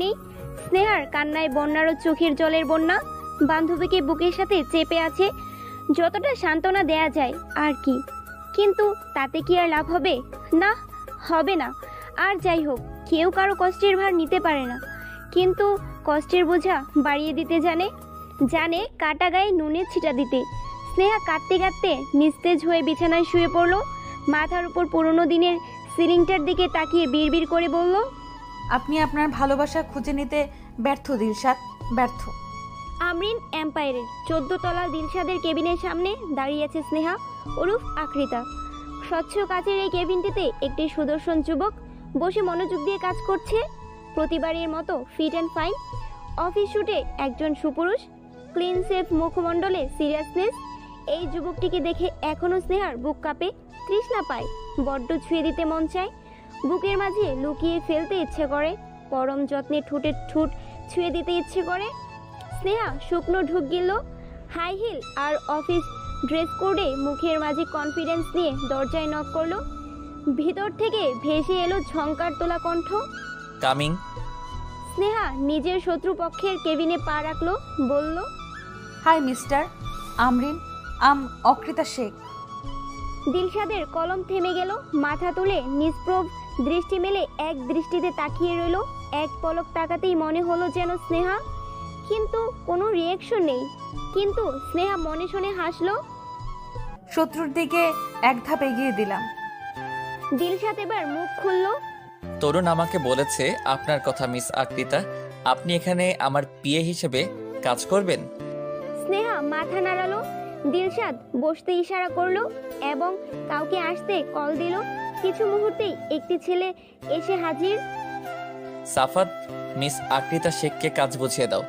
নেই। স্নেহার কান্নায় বন্যারও চোখের জলের বন্যা। বান্ধবীকে বুকের সাথে চেপে আছে, যতটা সান্ত্বনা দেয়া যায় আর কি। কিন্তু তাতে কি আর লাভ হবে? না, হবে না। আর যাই হোক, কেউ কারো কষ্টের ভার নিতে পারে না, কিন্তু কষ্টের বোঝা বাড়িয়ে দিতে জানে, জানে কাটা গায়ে নুনের ছিটা দিতে। স্নেহা কাঁদতে কাঁদতে নিস্তেজ হয়ে বিছানায় শুয়ে পড়ল। মাথার উপর পুরনো দিনের সিলিংটার দিকে তাকিয়ে বিড়বিড় করে বলল, আপনি আপনার ভালোবাসা খুঁজে নিতে ব্যর্থ দিলশাদ, ব্যর্থ। আমরিন এম্পায়ারের 14 তলা দিলশাদের কেবিনের সামনে দাঁড়িয়ে আছে স্নেহা ওরফ আকৃতা। স্বচ্ছ কাচের এই কেবিনটিতে একটি সুদর্শন যুবক বসে মনোযোগ দিয়ে কাজ করছে। প্রতিবারের মতো ফিট অ্যান্ড ফাইন অফিস শুটে একজন সুপুরুষ, ক্লিন সেফ মুখমণ্ডলে সিরিয়াসনেস। এই যুবকটিকে দেখে এখনও স্নেহার বুক কাঁপে, তৃষ্ণা পায়, বড্ড ছুঁয়ে দিতে মন চায়, বুকের মাঝে লুকিয়ে ফেলতে ইচ্ছে করে, পরম যত্নে ঠোঁটের ঠোঁট ছুঁয়ে দিতে ইচ্ছে করে। স্নেহা শুকনো ঢুক গেল হাই হিল আর অফিস ড্রেস কোডে, মুখের মাঝে কনফিডেন্স নিয়ে দরজায় নক করলো। ভিতর থেকে ভেসে এলো ঝংকার তোলা কণ্ঠ, কামিং। স্নেহা নিজের শত্রুপক্ষের কেবিনে পা রাখলো, বলল, হাই মিস্টার আমরিন, অকৃতা শেখ। দিলশাদের কলম থেমে গেল। মাথা তুলে নিষ্প্রভ দৃষ্টি মেলে এক দৃষ্টিতে তাকিয়ে রইল। এক পলক তাকাতেই মনে হলো যেন স্নেহা, কিন্তু কোনো রিয়াকশন নেই। কিন্তু স্নেহা মনে শুনে হাসলো। শত্রুর দিকে এক ধাপ এগিয়ে দিলাম। দিলশাদ এবার মুখ খুলল, তরুণ আমাকে বলেছে আপনার কথা মিস আকৃতা, আপনি এখানে আমার পিএ হিসেবে কাজ করবেন। স্নেহা মাথা নাড়ালো। দিলশাদ বসতে ইশারা করলো এবং কাউকে আসতে কল দিল। কিছু মুহূর্তেই একটি ছেলে এসে হাজির। সাফাত, মিস আকৃতা শেখকে কাজ বুঝিয়ে দাও।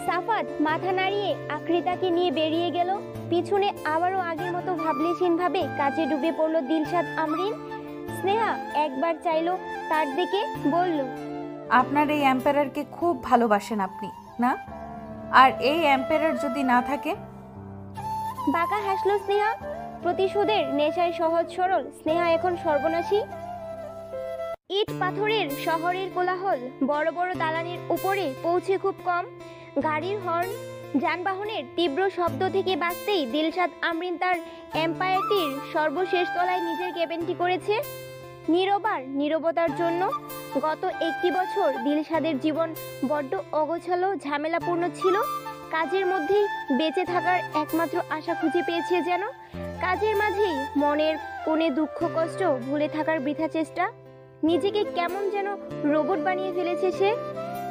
সাফাত মাথা নাড়িয়ে আকৃতাকে নিয়ে বেরিয়ে গেল। পিছনে আবারও আগের মতো ভাবলেশীনভাবে কাজে ডুবে পড়ল দিলশাদ আমরিন। স্নেহা একবার চাইলো তার দিকে, বলল, আপনার এই এম্পায়ারকে খুব ভালোবাসেন আপনি না? আর এই এম্পায়ার যদি না থাকে? বাঁকা হাসলো স্নেহা। প্রতিশোধের নেশায় সহজ সরল স্নেহা এখন সর্বনাশী। ইট পাথরের শহরের কোলাহল, বড় বড় দালানের উপরে পৌঁছে খুব কম। গাড়ির হর্ন, যানবাহনের তীব্র শব্দ থেকে বাঁচতেই দিলশাদ আমরিন তার এম্পায়ারটির সর্বশেষ তলায় নিজের কেবিনটি করেছে। নীরবার নীরবতার জন্য। গত একটি বছর দিলশাদের জীবন বড্ড অগোছালো, ঝামেলাপূর্ণ ছিল। কাজের মধ্যেই বেঁচে থাকার একমাত্র আশা খুঁজে পেয়েছে যেন। কাজের মাঝেই মনের কোণে দুঃখ কষ্ট ভুলে থাকার বৃথা চেষ্টা। নিজেকে কেমন যেন রোবট বানিয়ে ফেলেছে সে।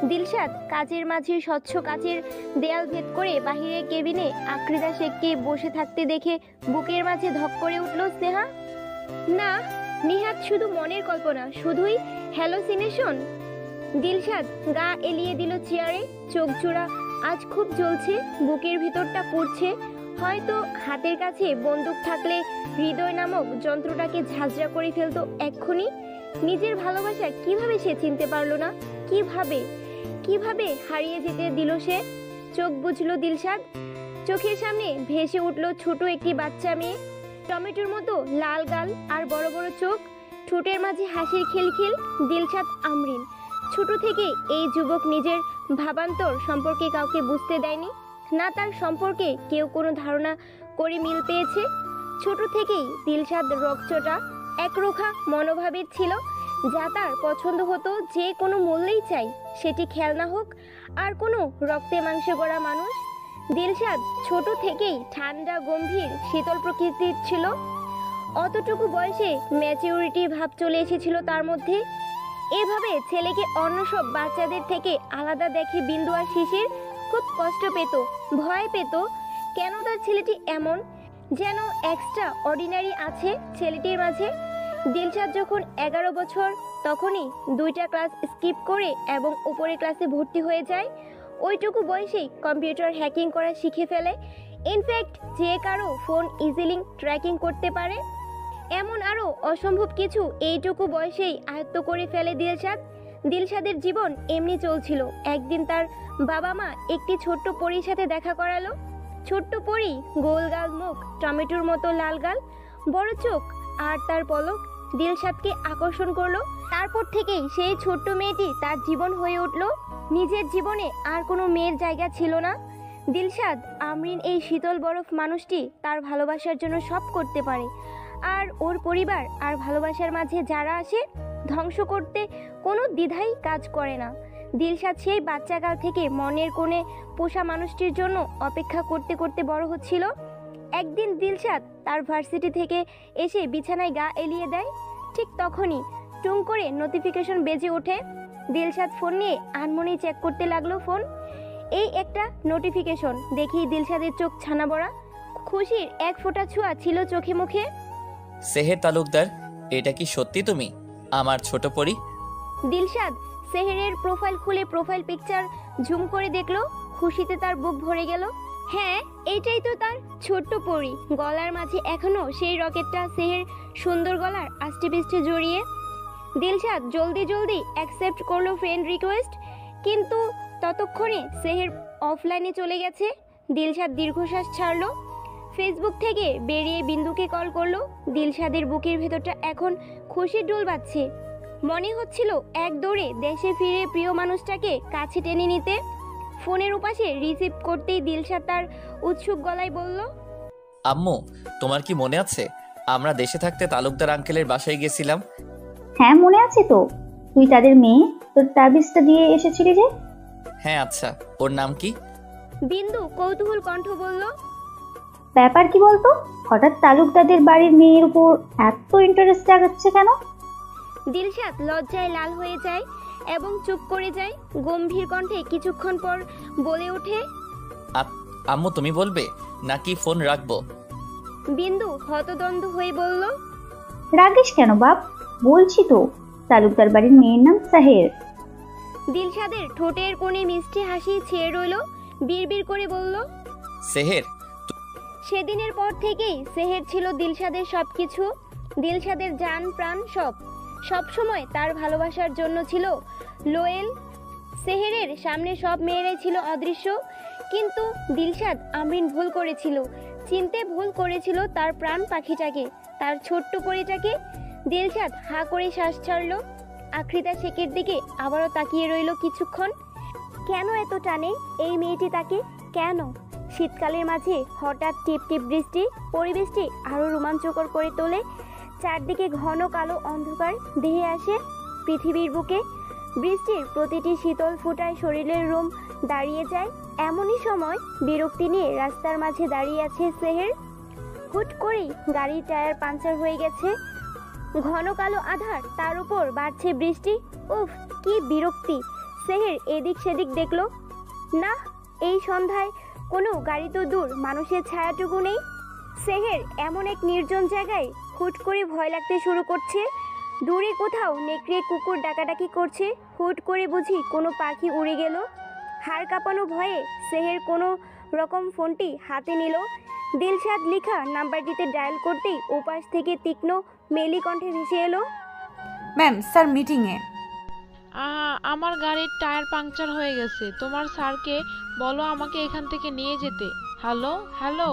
দিলশাদ কাজের মাঝে স্বচ্ছ কাচের দেয়াল ভেদ করে বাহিরের কেবিনে আকৃতা শেখকে বসে থাকতে দেখে বুকের মাঝে ধক করে উঠল স্নেহা। না, নিহাত শুধু মনের কল্পনা, শুধুই হ্যালোসিনেশন। দিলশাদ গা এলিয়ে দিল চেয়ারে, চোখ জোড়া আজ খুব জ্বলছে, বুকের ভিতরটা পুড়ছে। হয়তো হাতের কাছে বন্দুক থাকলে হৃদয় নামক যন্ত্রটাকে ঝাঁঝরা করে ফেলতো এক্ষুনি। নিজের ভালোবাসা কিভাবে সে চিনতে পারলো না? কিভাবে হারিয়ে যেতে দিল সে? চোখ বুঝলো দিলশাদ। চোখের সামনে ভেসে উঠল ছোট একটি বাচ্চা মেয়ে, টমেটোর মতো লাল গাল আর বড় বড় চোখ, ঠোঁটের মাঝে হাসির খিলখিল। দিলশাদ আমরিন। ছোট থেকে এই যুবক নিজের ভাবান্তর সম্পর্কে কাউকে বুঝতে দেয়নি, না তার সম্পর্কে কেউ কোনো ধারণা করে মিল পেয়েছে। ছোট থেকেই দিলশাদ রকচটা একরোখা মনোভাবের ছিল, যা তার পছন্দ হতো যে কোনো মূল্যেই চাই, সেটি খেলনা হোক আর কোনো রক্তে মাংসে গড়া মানুষ। দিলশাদ ছোট থেকেই ঠান্ডা, গম্ভীর, শীতল প্রকৃতির ছিল। অতটুকু বয়সে ম্যাচিউরিটি ভাব চলে এসেছিল তার মধ্যে। এভাবে ছেলেকে অন্য সব বাচ্চাদের থেকে আলাদা দেখে বিন্দু আর শিশির খুব কষ্ট পেত, ভয় পেত। কেন তার ছেলেটি এমন, যেন এক্সট্রা অর্ডিনারি আছে ছেলেটির মাঝে। দিলশাদ যখন 11 বছর, তখনই 2টা ক্লাস স্কিপ করে এবং উপরের ক্লাসে ভর্তি হয়ে যায়। ওইটুকু বয়সেই কম্পিউটার হ্যাকিং করা শিখে ফেলে। ইনফ্যাক্ট যে কারো ফোন ইজিলি ট্র্যাকিং করতে পারে, এমন আরও অসম্ভব কিছু এইটুকু বয়সেই আয়ত্ত করে ফেলে দিলশাদ। দিলশাদের জীবন এমনি চলছিল। একদিন তার বাবা মা একটি ছোট্ট পরীর সাথে দেখা করালো। ছোট্ট পরী, গোল গাল মুখ, টমেটোর মতো লাল গাল, বড় চোখ আর তার পলক। দিলশাদকে আকর্ষণ করলো। তারপর থেকেই সেই ছোট্ট মেয়েটি তার জীবন হয়ে উঠল। নিজের জীবনে আর কোনো মেয়ের জায়গা ছিল না। দিলশাদ আমরিন এই শীতল বরফ মানুষটি তার ভালোবাসার জন্য সব করতে পারে, আর ওর পরিবার আর ভালোবাসার মাঝে যারা আসে ধ্বংস করতে কোনো দ্বিধাই কাজ করে না। দিলশাদ সেই বাচ্চাকাল থেকে মনের কোণে পোষা মানুষটির জন্য অপেক্ষা করতে করতে বড় হচ্ছিল। একদিন দিলশাদ তার ভার্সিটি থেকে এসে বিছানায় গা এলিয়ে দেয়। ঠিক তখনই টুং করে নোটিফিকেশন বেজে ওঠে। দিলশাদ ফোন নিয়ে আনমনেই চেক করতে লাগলো ফোন। এই একটা নোটিফিকেশন দেখেই দিলশাদের চোখ ছানা বড়া। খুশির এক ফোঁটা ছোঁয়া ছিল চোখে মুখে। সেহের তালুকদার, এটা কি সত্যি তুমি, আমার ছোট পরি? দিলশাদ সেহেরের প্রোফাইল খুলে প্রোফাইল পিকচার জুম করে দেখলো। খুশিতে তার বুক ভরে গেল। হ্যাঁ, এইটাই তো তার ছোট্ট পরি। গলার মাঝে এখনো সেই রকেটটা সেহের সুন্দর গলার আষ্টে পিষ্টে জড়িয়ে। দিলশাদ জলদি জলদি অ্যাকসেপ্ট করলো ফ্রেন্ড রিকোয়েস্ট, কিন্তু ততক্ষণে সেহের অফলাইনে চলে গেছে। দিলশাদ দীর্ঘশ্বাস ছাড়লো। ফেসবুক থেকে বেরিয়ে বিন্দুকে কল করলো। দিলশাদের বুকের ভেতরটা এখন খুশির ডোল বাজছে। মনে হচ্ছিল এক দৌড়ে দেশে ফিরে প্রিয় মানুষটাকে কাছে টেনে নিতে। ফোনের উপাশে রিসিভ করতেই দিলশাদ তার উৎসুক গলায় বলল, আম্মু, তোমার কি মনে আছে আমরা দেশে থাকতে তালুকদার আঙ্কেলের বাসায় গেছিলাম? হ্যাঁ মনে আছে তো, তুই তাদের মেয়ে তোর তাবিজটা দিয়ে এসেছিলি যে। হ্যাঁ, আচ্ছা, ওর নাম কি? বিন্দু কৌতূহল কণ্ঠ বলল। ব্যাপার কি বলতো, হঠাৎ তালুকদারদের বাড়ির মেয়ের উপর এত ইন্টারেস্ট জাগাচ্ছে কেন? দিলশাদ লজ্জায় লাল হয়ে যায় এবং চুপ করে যায়। গম্ভীর কণ্ঠে কিছুক্ষণ পর বলে ওঠে, আম্মু তুমি বলবে নাকি ফোন রাখবো? বিন্দু হতদন্ত হয়ে বলল, রাগিস কেন বাপ, বলছি তো তালুকদার বাড়ির মেয়ের নাম সাহের। দিলশাদের ঠোঁটের কোণে মিষ্টি হাসি ছেয়ে রইল। বিড়বিড় করে বলল, সেহের। সেদিনের পর থেকেই সেহের ছিল দিলশাদের সবকিছু, দিলশাদের জান প্রাণ সব। সবসময় তার ভালোবাসার জন্য ছিল লোয়েল। সেহেরের সামনে সব মেয়েরাই ছিল অদৃশ্য, কিন্তু দিলশাদ আমরিন ভুল করেছিল, চিনতে ভুল করেছিল তার প্রাণ পাখিটাকে, তার ছোট্ট পরিটাকে। দিলশাদ হা করে শ্বাস ছাড়ল। আকৃতা শেখের দিকে আবারও তাকিয়ে রইল কিছুক্ষণ। কেন এত টানে এই মেয়েটি তাকে, কেন? শীতকালের মাঝে হঠাৎ টিপ টিপ বৃষ্টি পরিবেশটি আরও রোমাঞ্চকর করে তোলে। চারদিকে ঘন কালো অন্ধকার দেহে আসে পৃথিবীর বুকে। বৃষ্টির প্রতিটি শীতল ফোঁটায় শরীরের রোম দাঁড়িয়ে যায়। এমনই সময় বিরক্তি নিয়ে রাস্তার মাঝে দাঁড়িয়ে আছে সেহের। হুট করেই গাড়ির টায়ার পাঞ্চার হয়ে গেছে। ঘন কালো আধার, তার উপর বাড়ছে বৃষ্টি। উফ, কি বিরক্তি! সেহের এদিক সেদিক দেখলো না, এই সন্ধ্যায় কোনো গাড়ি তো দূর, মানুষের ছায়াটুকু নেই। সেহের এমন এক নির্জন জায়গায় হুট করে ভয় লাগতে শুরু করছে। দূরে কোথাও নেকড়ে কুকুর ডাকাডাকি করছে। হুট করে বুঝি কোনো পাখি উড়ে গেল। হাড় কাঁপানো ভয়ে সেহের কোনো রকম ফোনটি হাতে নিল। দিলশাদ লিখা নাম্বারটিতে ডায়াল করতেই ওপাশ থেকে তীক্ষ্ণ মেলি কণ্ঠে ভেসে এলো, ম্যাম স্যার মিটিংয়ে। আমার গাড়ির টায়ার পাংচার হয়ে গেছে, তোমার স্যারকে বলো আমাকে এখান থেকে নিয়ে যেতে। Hello hello.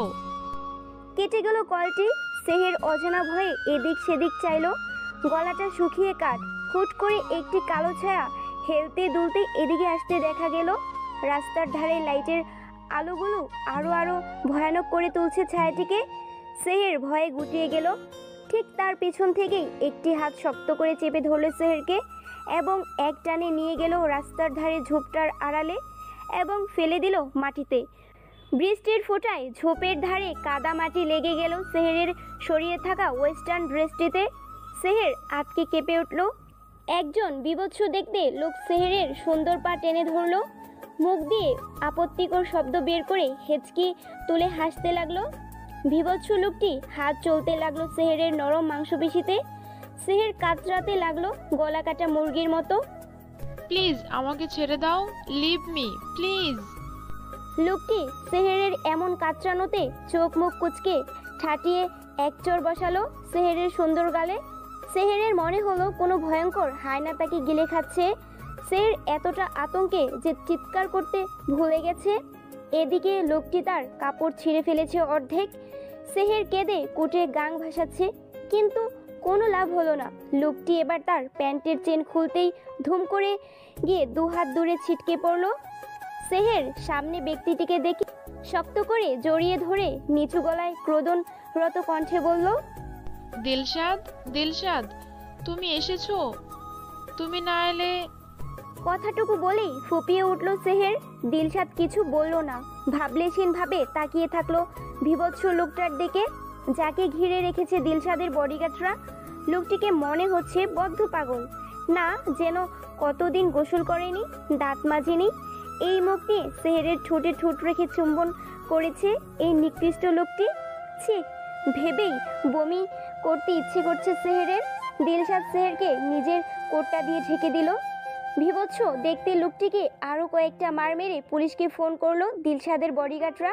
কেটে গেল কলটি। সেহের অজানা ভয়ে এদিক সেদিক চাইলো, গলাটা শুকিয়ে কাঠ। হুট করে একটি কালো ছায়া হেলতে দুলতে এদিকে আসতে দেখা গেল। রাস্তার ধারে লাইটের আলোগুলো আরো ভয়ানক করে তুলছে ছায়াটিকে। সেহের ভয়ে গুটিয়ে গেল। ঠিক তার পিছন থেকেই একটি হাত শক্ত করে চেপে ধরল সেহেরকে এবং এক টানে নিয়ে গেল রাস্তার ধারে ঝোপটার আড়ালে এবং ফেলে দিল মাটিতে। বৃষ্টির ফোঁটায় ঝোপের ধারে কাদা মাটি লেগে গেল সেহেরের শরীরে থাকা ওয়েস্টার্ন ড্রেসটিতে। সেহের আটকে কেঁপে উঠল। একজন বিভৎস দেখতে লোক সেহেরের সুন্দর পা টেনে ধরল। মুখ দিয়ে আপত্তিকর শব্দ বের করে হেঁচকি তুলে হাসতে লাগলো। বিভৎস লোকটি হাত চলতে লাগলো সেহেরের নরম মাংসপেশিতে। সেহের কাতরাতে লাগলো গলা কাটা মুরগির মতো। প্লিজ আমাকে ছেড়ে দাও, লিভ মি প্লিজ। লোকটি সেহেরের এমন কাতরানোতে চোখ মুখ কুচকে ঠাটিয়ে এক চোর বসালো সেহেরের সুন্দর গালে। সেহেরের মনে হলো কোনো ভয়ঙ্কর হায়না তাকে গিলে খাচ্ছে। সেহের এতটা আতঙ্কে যে চিৎকার করতে ভুলে গেছে। এদিকে লোকটি তার কাপড় ছিঁড়ে ফেলেছে অর্ধেক। সেহের কেঁদে কুটে গাং ভাসাচ্ছে, কিন্তু কোনো লাভ হলো না। লোকটি এবার তার প্যান্টের চেন খুলতেই ধুম করে গিয়ে দুহাত দূরে ছিটকে পড়ল। সেহের সামনে ব্যক্তিটিকে দেখে শক্ত করে জড়িয়ে ধরে নিচু গলায় ক্রোধনরত কণ্ঠে বলল, দিলশাদ, দিলশাদ, তুমি এসেছো? তুমি না এলে। কথাটুকু বলেই ফুপিয়ে উঠল সেহের। দিলশাদ কিছু বলল না, ভাবলেশীন ভাবে তাকিয়ে থাকলো বিভৎস লোকটার দিকে, যাকে ঘিরে রেখেছে দিলশাদের বডিগার্ডরা। লোকটিকে মনে হচ্ছে বদ্ধ পাগল, না যেন কতদিন গোসল করেনি, দাঁত মাজেনি। এই মুখ নিয়ে সেহেরের ঠোঁটে ঠোঁট রেখে চুম্বন করেছে এই নিকৃষ্ট লোকটি। ছি, ভেবেই বমি করতে ইচ্ছে করছে সেহেরের। দিলশাদ সেহেরকে নিজের কোটটা দিয়ে ঢেকে দিল। বিভৎস দেখতে লোকটিকে আরও কয়েকটা মার মেরে পুলিশকে ফোন করলো দিলশাদের বডিগার্ডরা।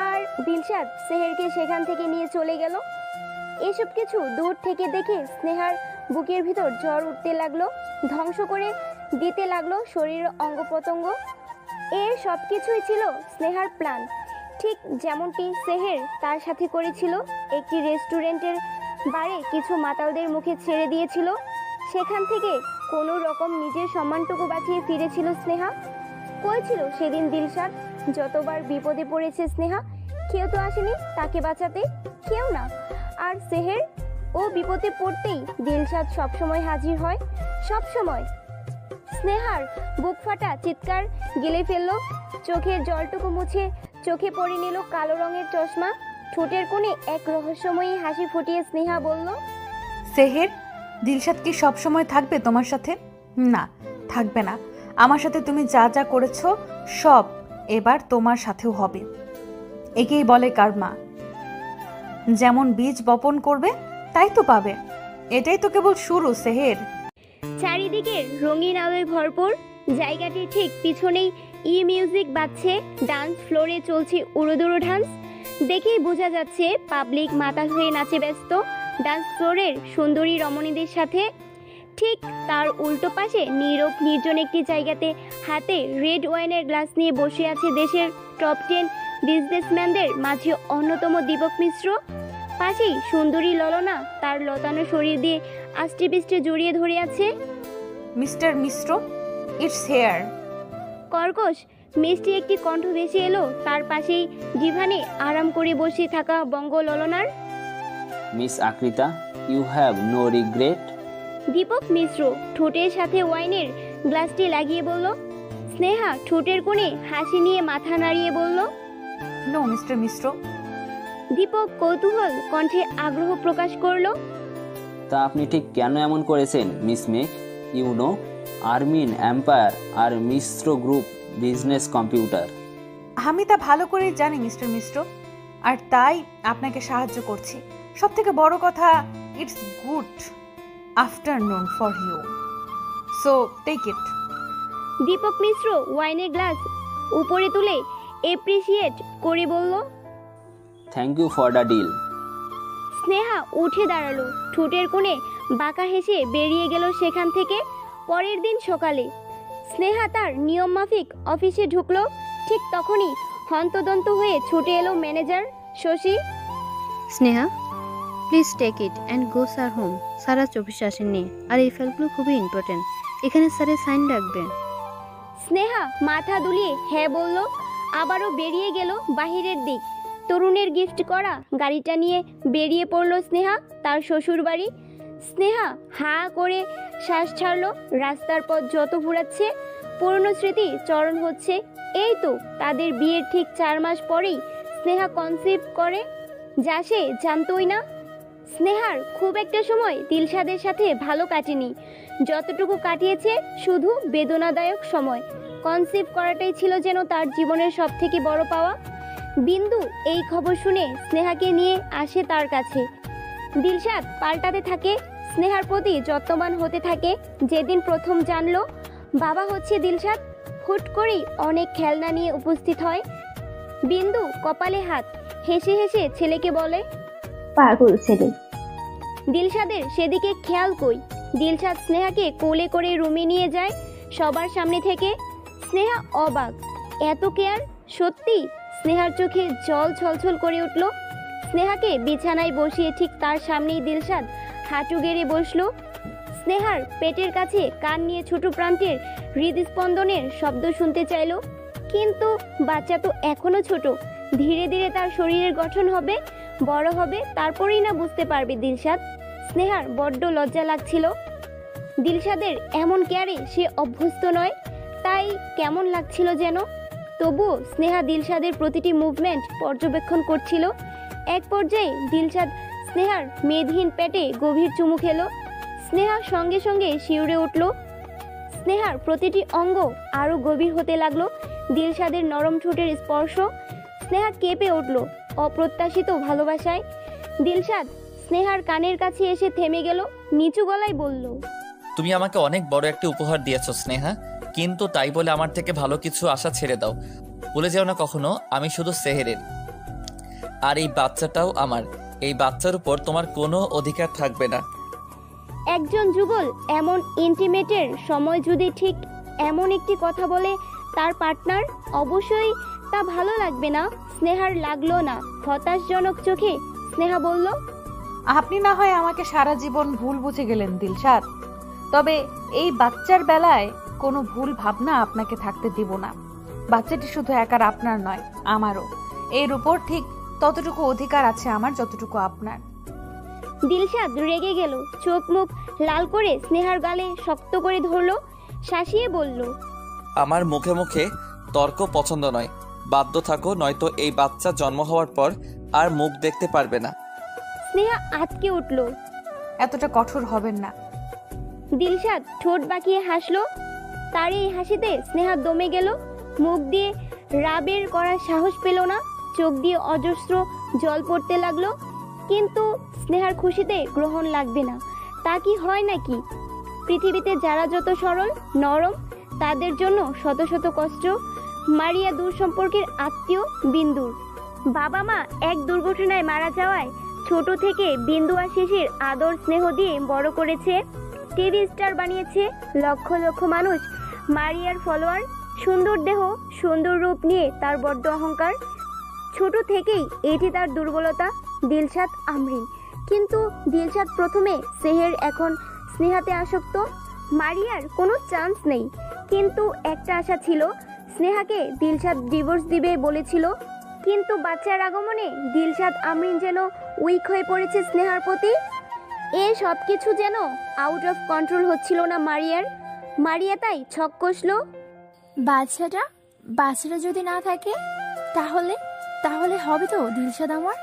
আর দিলশাদ সেহেরকে সেখান থেকে নিয়ে চলে গেল। এসব কিছু দূর থেকে দেখে স্নেহার বুকের ভিতর জ্বর উঠতে লাগলো, ধ্বংস করে দিতে লাগলো শরীরের অঙ্গ প্রত্যঙ্গ। এর সব কিছুই ছিল স্নেহার প্ল্যান, ঠিক যেমনটি সেহের তার সাথে করেছিল। একটি রেস্টুরেন্টের বারে কিছু মাতালদের মুখে ছেড়ে দিয়েছিল, সেখান থেকে কোনো রকম নিজের সম্মানটুকু বাঁচিয়ে ফিরেছিল স্নেহা। কই ছিল সেদিন দিলশাদ? যতবার বিপদে পড়েছে স্নেহা, কেউ তো আসেনি তাকে বাঁচাতে, কেউ না। আর সেহের, ও বিপদে পড়তেই দিলশাদ সবসময় হাজির হয়, সবসময়। স্নেহার বুক ফাটা চিৎকার গিলে ফেললো, চোখের জলটুকু মুছে চোখে পড়ে নিল কালো রঙের চশমা। ঠোঁটের কোণে এক রহস্যময়ী হাসি ফুটিয়ে স্নেহা বলল, সেহের, দিলশাদ কি সবসময় থাকবে তোমার সাথে? না, থাকবে না। আমার সাথে তুমি যা যা করেছো সব এবার তোমার সাথেও হবে। একেই বলে কার্মা। যেমন বীজ বপন করবে তাই তো পাবে। এটাই তো কেবল শুরু সেহের। চারিদিকে রঙিন আলোয় ভরপুর। জায়গাটির ঠিক পিছনেই মিউজিক বাজছে, ডান্স ফ্লোরে চলছে উড়োদুড়ো ডান্স। দেখেই বোঝা যাচ্ছে পাবলিক মাতাল হয়ে নাচে ব্যস্ত ডান্স ফ্লোরের সুন্দরী রমণীদের সাথে। ঠিক তার উল্টো পাশে নীরব নির্জন একটি জায়গাতে হাতে রেড ওয়াইনের গ্লাস নিয়ে বসে আছে দেশের টপ 10 বিজনেসম্যানদের মাঝে অন্যতম দীপক মিশ্র। পাশেই সুন্দরী ললনা তার লতানো শরীর দিয়ে আষ্টে পিষ্টে জড়িয়ে ধরে আছে। Mister Mishra, it's here. কর্কশ মিষ্টি একটি কণ্ঠ ভেসে এলো তার পাশেই ডিভানে আরাম করে বসে থাকা বঙ্গ ললনার। Miss Akrita, you have no regret? Deepak Mishra ঠোঁটের সাথে ওয়াইনের গ্লাসটি লাগিয়ে বলল। স্নেহা ঠোঁটের কোণে হাসি নিয়ে মাথা নাড়িয়ে বলল, নো মিস্টার মিশ্র। দীপক কৌতূহল কণ্ঠে আগ্রহ প্রকাশ করলো। তা আপনি ঠিক কেন এমন করেছেন miss Megh? You know, Armin empire আর মিশ্র গ্রুপ বিজনেস কম্পিউটার। আমি তা ভালো করেই জানি মিস্টার মিশ্র, আর তাই আপনাকে সাহায্য করছি। সব থেকে বড় কথা, it's good afternoon for you, so take it. Deepak Mishra ওয়াইনের গ্লাস উপরে তুলে এপ্রিসিয়েট করে বলল, thank you for the deal. Sneha উঠে দাঁড়ালো, ঠোঁটের কোণে বাঁকা হেসে বেরিয়ে গেল সেখান থেকে। পরের দিন সকালে স্নেহা তার নিয়ম মাফিক অফিসে ঢুকলো। ঠিক তখনই হন্তদন্ত হয়ে ছুটে এলো manager Shashi. Sneha, please take it and go sir home. Sir আজ অফিসে আসেননি, আর এই ফাইলগুলো খুবই ইম্পর্টেন্ট। এখানে স্যারের সাইন রাখবেন। স্নেহা মাথা দুলিয়ে হ্যাঁ বলল, আবারও বেরিয়ে গেল বাহিরের দিক। তরুণের গিফট করা গাড়িটা নিয়ে বেরিয়ে পড়ল স্নেহা তার শ্বশুর বাড়ি। স্নেহা হাঁ করে শ্বাস ছাড়লো। রাস্তার পথ যত ঘুরাচ্ছে পুরনো স্মৃতি চরণ হচ্ছে। এই তো তাদের বিয়ের ঠিক 4 মাস পরেই স্নেহা কনসিভ করে, যা সে জানতোই না। স্নেহার খুব একটা সময় দিলশাদের সাথে ভালো কাটেনি, যতটুকু কাটিয়েছে শুধু বেদনাদায়ক সময়। কনসিভ করাটাই ছিল যেন তার জীবনের সব থেকে বড় পাওয়া। বিন্দু এই খবর শুনে স্নেহাকে নিয়ে আসে তার কাছে। দিলশাদ পাল্টাতে থাকে, স্নেহার প্রতি যত্নবান হতে থাকে। যেদিন প্রথম জানলো বাবা হচ্ছে দিলশাদ, হুট করেই অনেক খেলনা নিয়ে উপস্থিত হয়। বিন্দু কপালে হাত, হেসে হেসে ছেলেকে বলে, পাগল ছেলে। দিলশাদের সেদিকে খেয়াল কই। দিলশাদ স্নেহাকে কোলে করে রুমে নিয়ে যায় সবার সামনে থেকে। স্নেহা অবাক, এত কেয়ার সত্যি? স্নেহার চোখে জল ছলছল করে উঠল। স্নেহাকে বিছানায় বসিয়ে ঠিক তার সামনেই দিলশাদ হাঁটু গেড়ে বসলো। স্নেহার পেটের কাছে কান নিয়ে ছোট প্রান্তের হৃদস্পন্দনের শব্দ শুনতে চাইল, কিন্তু বাচ্চা তো এখনো ছোট। ধীরে ধীরে তার শরীরের গঠন হবে, বড় হবে, তারপরেই না বুঝতে পারবে দিলশাদ। স্নেহার বড্ড লজ্জা লাগছিল। দিলশাদের এমন কেয়ারে সে অভ্যস্ত নয়, তাই কেমন লাগছিল যেন। তবুও স্নেহা দিলশাদের প্রতিটি মুভমেন্ট পর্যবেক্ষণ করছিল। এক পর্যায়ে দিলশাদ স্নেহার মেদহীন পেটে গভীর চুমু খেলো। স্নেহা সঙ্গে সঙ্গে শিউরে উঠল। স্নেহার প্রতিটি অঙ্গ আরো গভীর হতে লাগলো। দিলশাদের নরম ঠোঁটের স্পর্শ। স্নেহা কেঁপে উঠল অপ্রত্যাশিত ভালোবাসায়। দিলশাদ স্নেহার কানের কাছে এসে থেমে গেল, নিচু গলায় বলল, তুমি আমাকে অনেক বড় একটা উপহার দিয়েছো স্নেহা, কিন্তু তাই বলে আমার থেকে ভালো কিছু আশা ছেড়ে দাও। ভুলে যাও না কখনো আমি শুধু সেহেরের, আর এই বাচ্চাটাও আমার। এই বাচ্চার উপর তোমার কোনো অধিকার থাকবে না। একজন যুগল এমন ইন্টিমেটের সময় যদি ঠিক এমন একটি কথা বলে তার পার্টনার, অবশ্যই তা ভালো লাগবে না। স্নেহার লাগলো না। হতাশজনক চোখে স্নেহা বলল, আপনি না হয় আমাকে সারা জীবন ভুল বুঝে গেলেন দিলশাদ, তবে এই বাচ্চার বেলায় কোনো ভুল ভাবনা আপনাকে থাকতে দিব না। বাচ্চাটি শুধু একার আপনার নয়, আমারও। এর উপর ঠিক ততটুকু অধিকার আছে আমার যতটুকু আপনার। দিলশাদ রেগে গেল, চোখ মুখ লাল করে স্নেহার গালে শক্ত করে ধরল, শাসিয়ে বলল, আমার মুখে মুখে তর্ক পছন্দ নয়। বাধ্য থাকো, নয়তো এই বাচ্চা জন্ম হওয়ার পর আর মুখ দেখতে পারবে না। স্নেহা আটকে উঠল। এতটা কঠোর হবেন না। দিলশাদ ঠোঁট বাঁকিয়ে হাসলো। তার এই হাসিতে স্নেহা দমে গেল। মুখ দিয়ে রাবের করার সাহস পেল না। চোখ দিয়ে অজস্র জল পড়তে লাগলো। কিন্তু স্নেহার খুশিতে গ্রহণ লাগবে না। তা কি হয় নাকি? পৃথিবীতে যারা যত সরল নরম, তাদের জন্য শত শত কষ্ট। মারিয়া দূর সম্পর্কের আত্মীয় বিন্দুর বাবা মা এক দুর্ঘটনায় মারা যাওয়ায় ছোট থেকে বিন্দু আর শিশির আদর স্নেহ দিয়ে বড় করেছে, টিভি স্টার বানিয়েছে। লক্ষ লক্ষ মানুষ মারিয়ার ফলোয়ার। সুন্দর দেহ, সুন্দর রূপ নিয়ে তার বড্ড অহংকার। ছোট থেকেই এটি তার দুর্বলতা। দিলশাদ আমরিন, কিন্তু দিলশাদ প্রথমে সেহের, এখন স্নেহাতে আসক্ত। মারিয়ার কোনো চান্স নেই, কিন্তু একটা আশা ছিল, স্নেহাকে দিলশাদ ডিভোর্স দিবে বলেছিল। কিন্তু বাচ্চার আগমনে দিলশাদ আমরিন যেন উইক হয়ে পড়েছে স্নেহার প্রতি। এ সব কিছু যেন আউট অফ কন্ট্রোল হচ্ছিল না মারিয়ার। মারিয়া তাই ছক কষল। বাচ্চাটা যদি না থাকে তাহলে তাহলে হবে তো দিলশাদ আমার।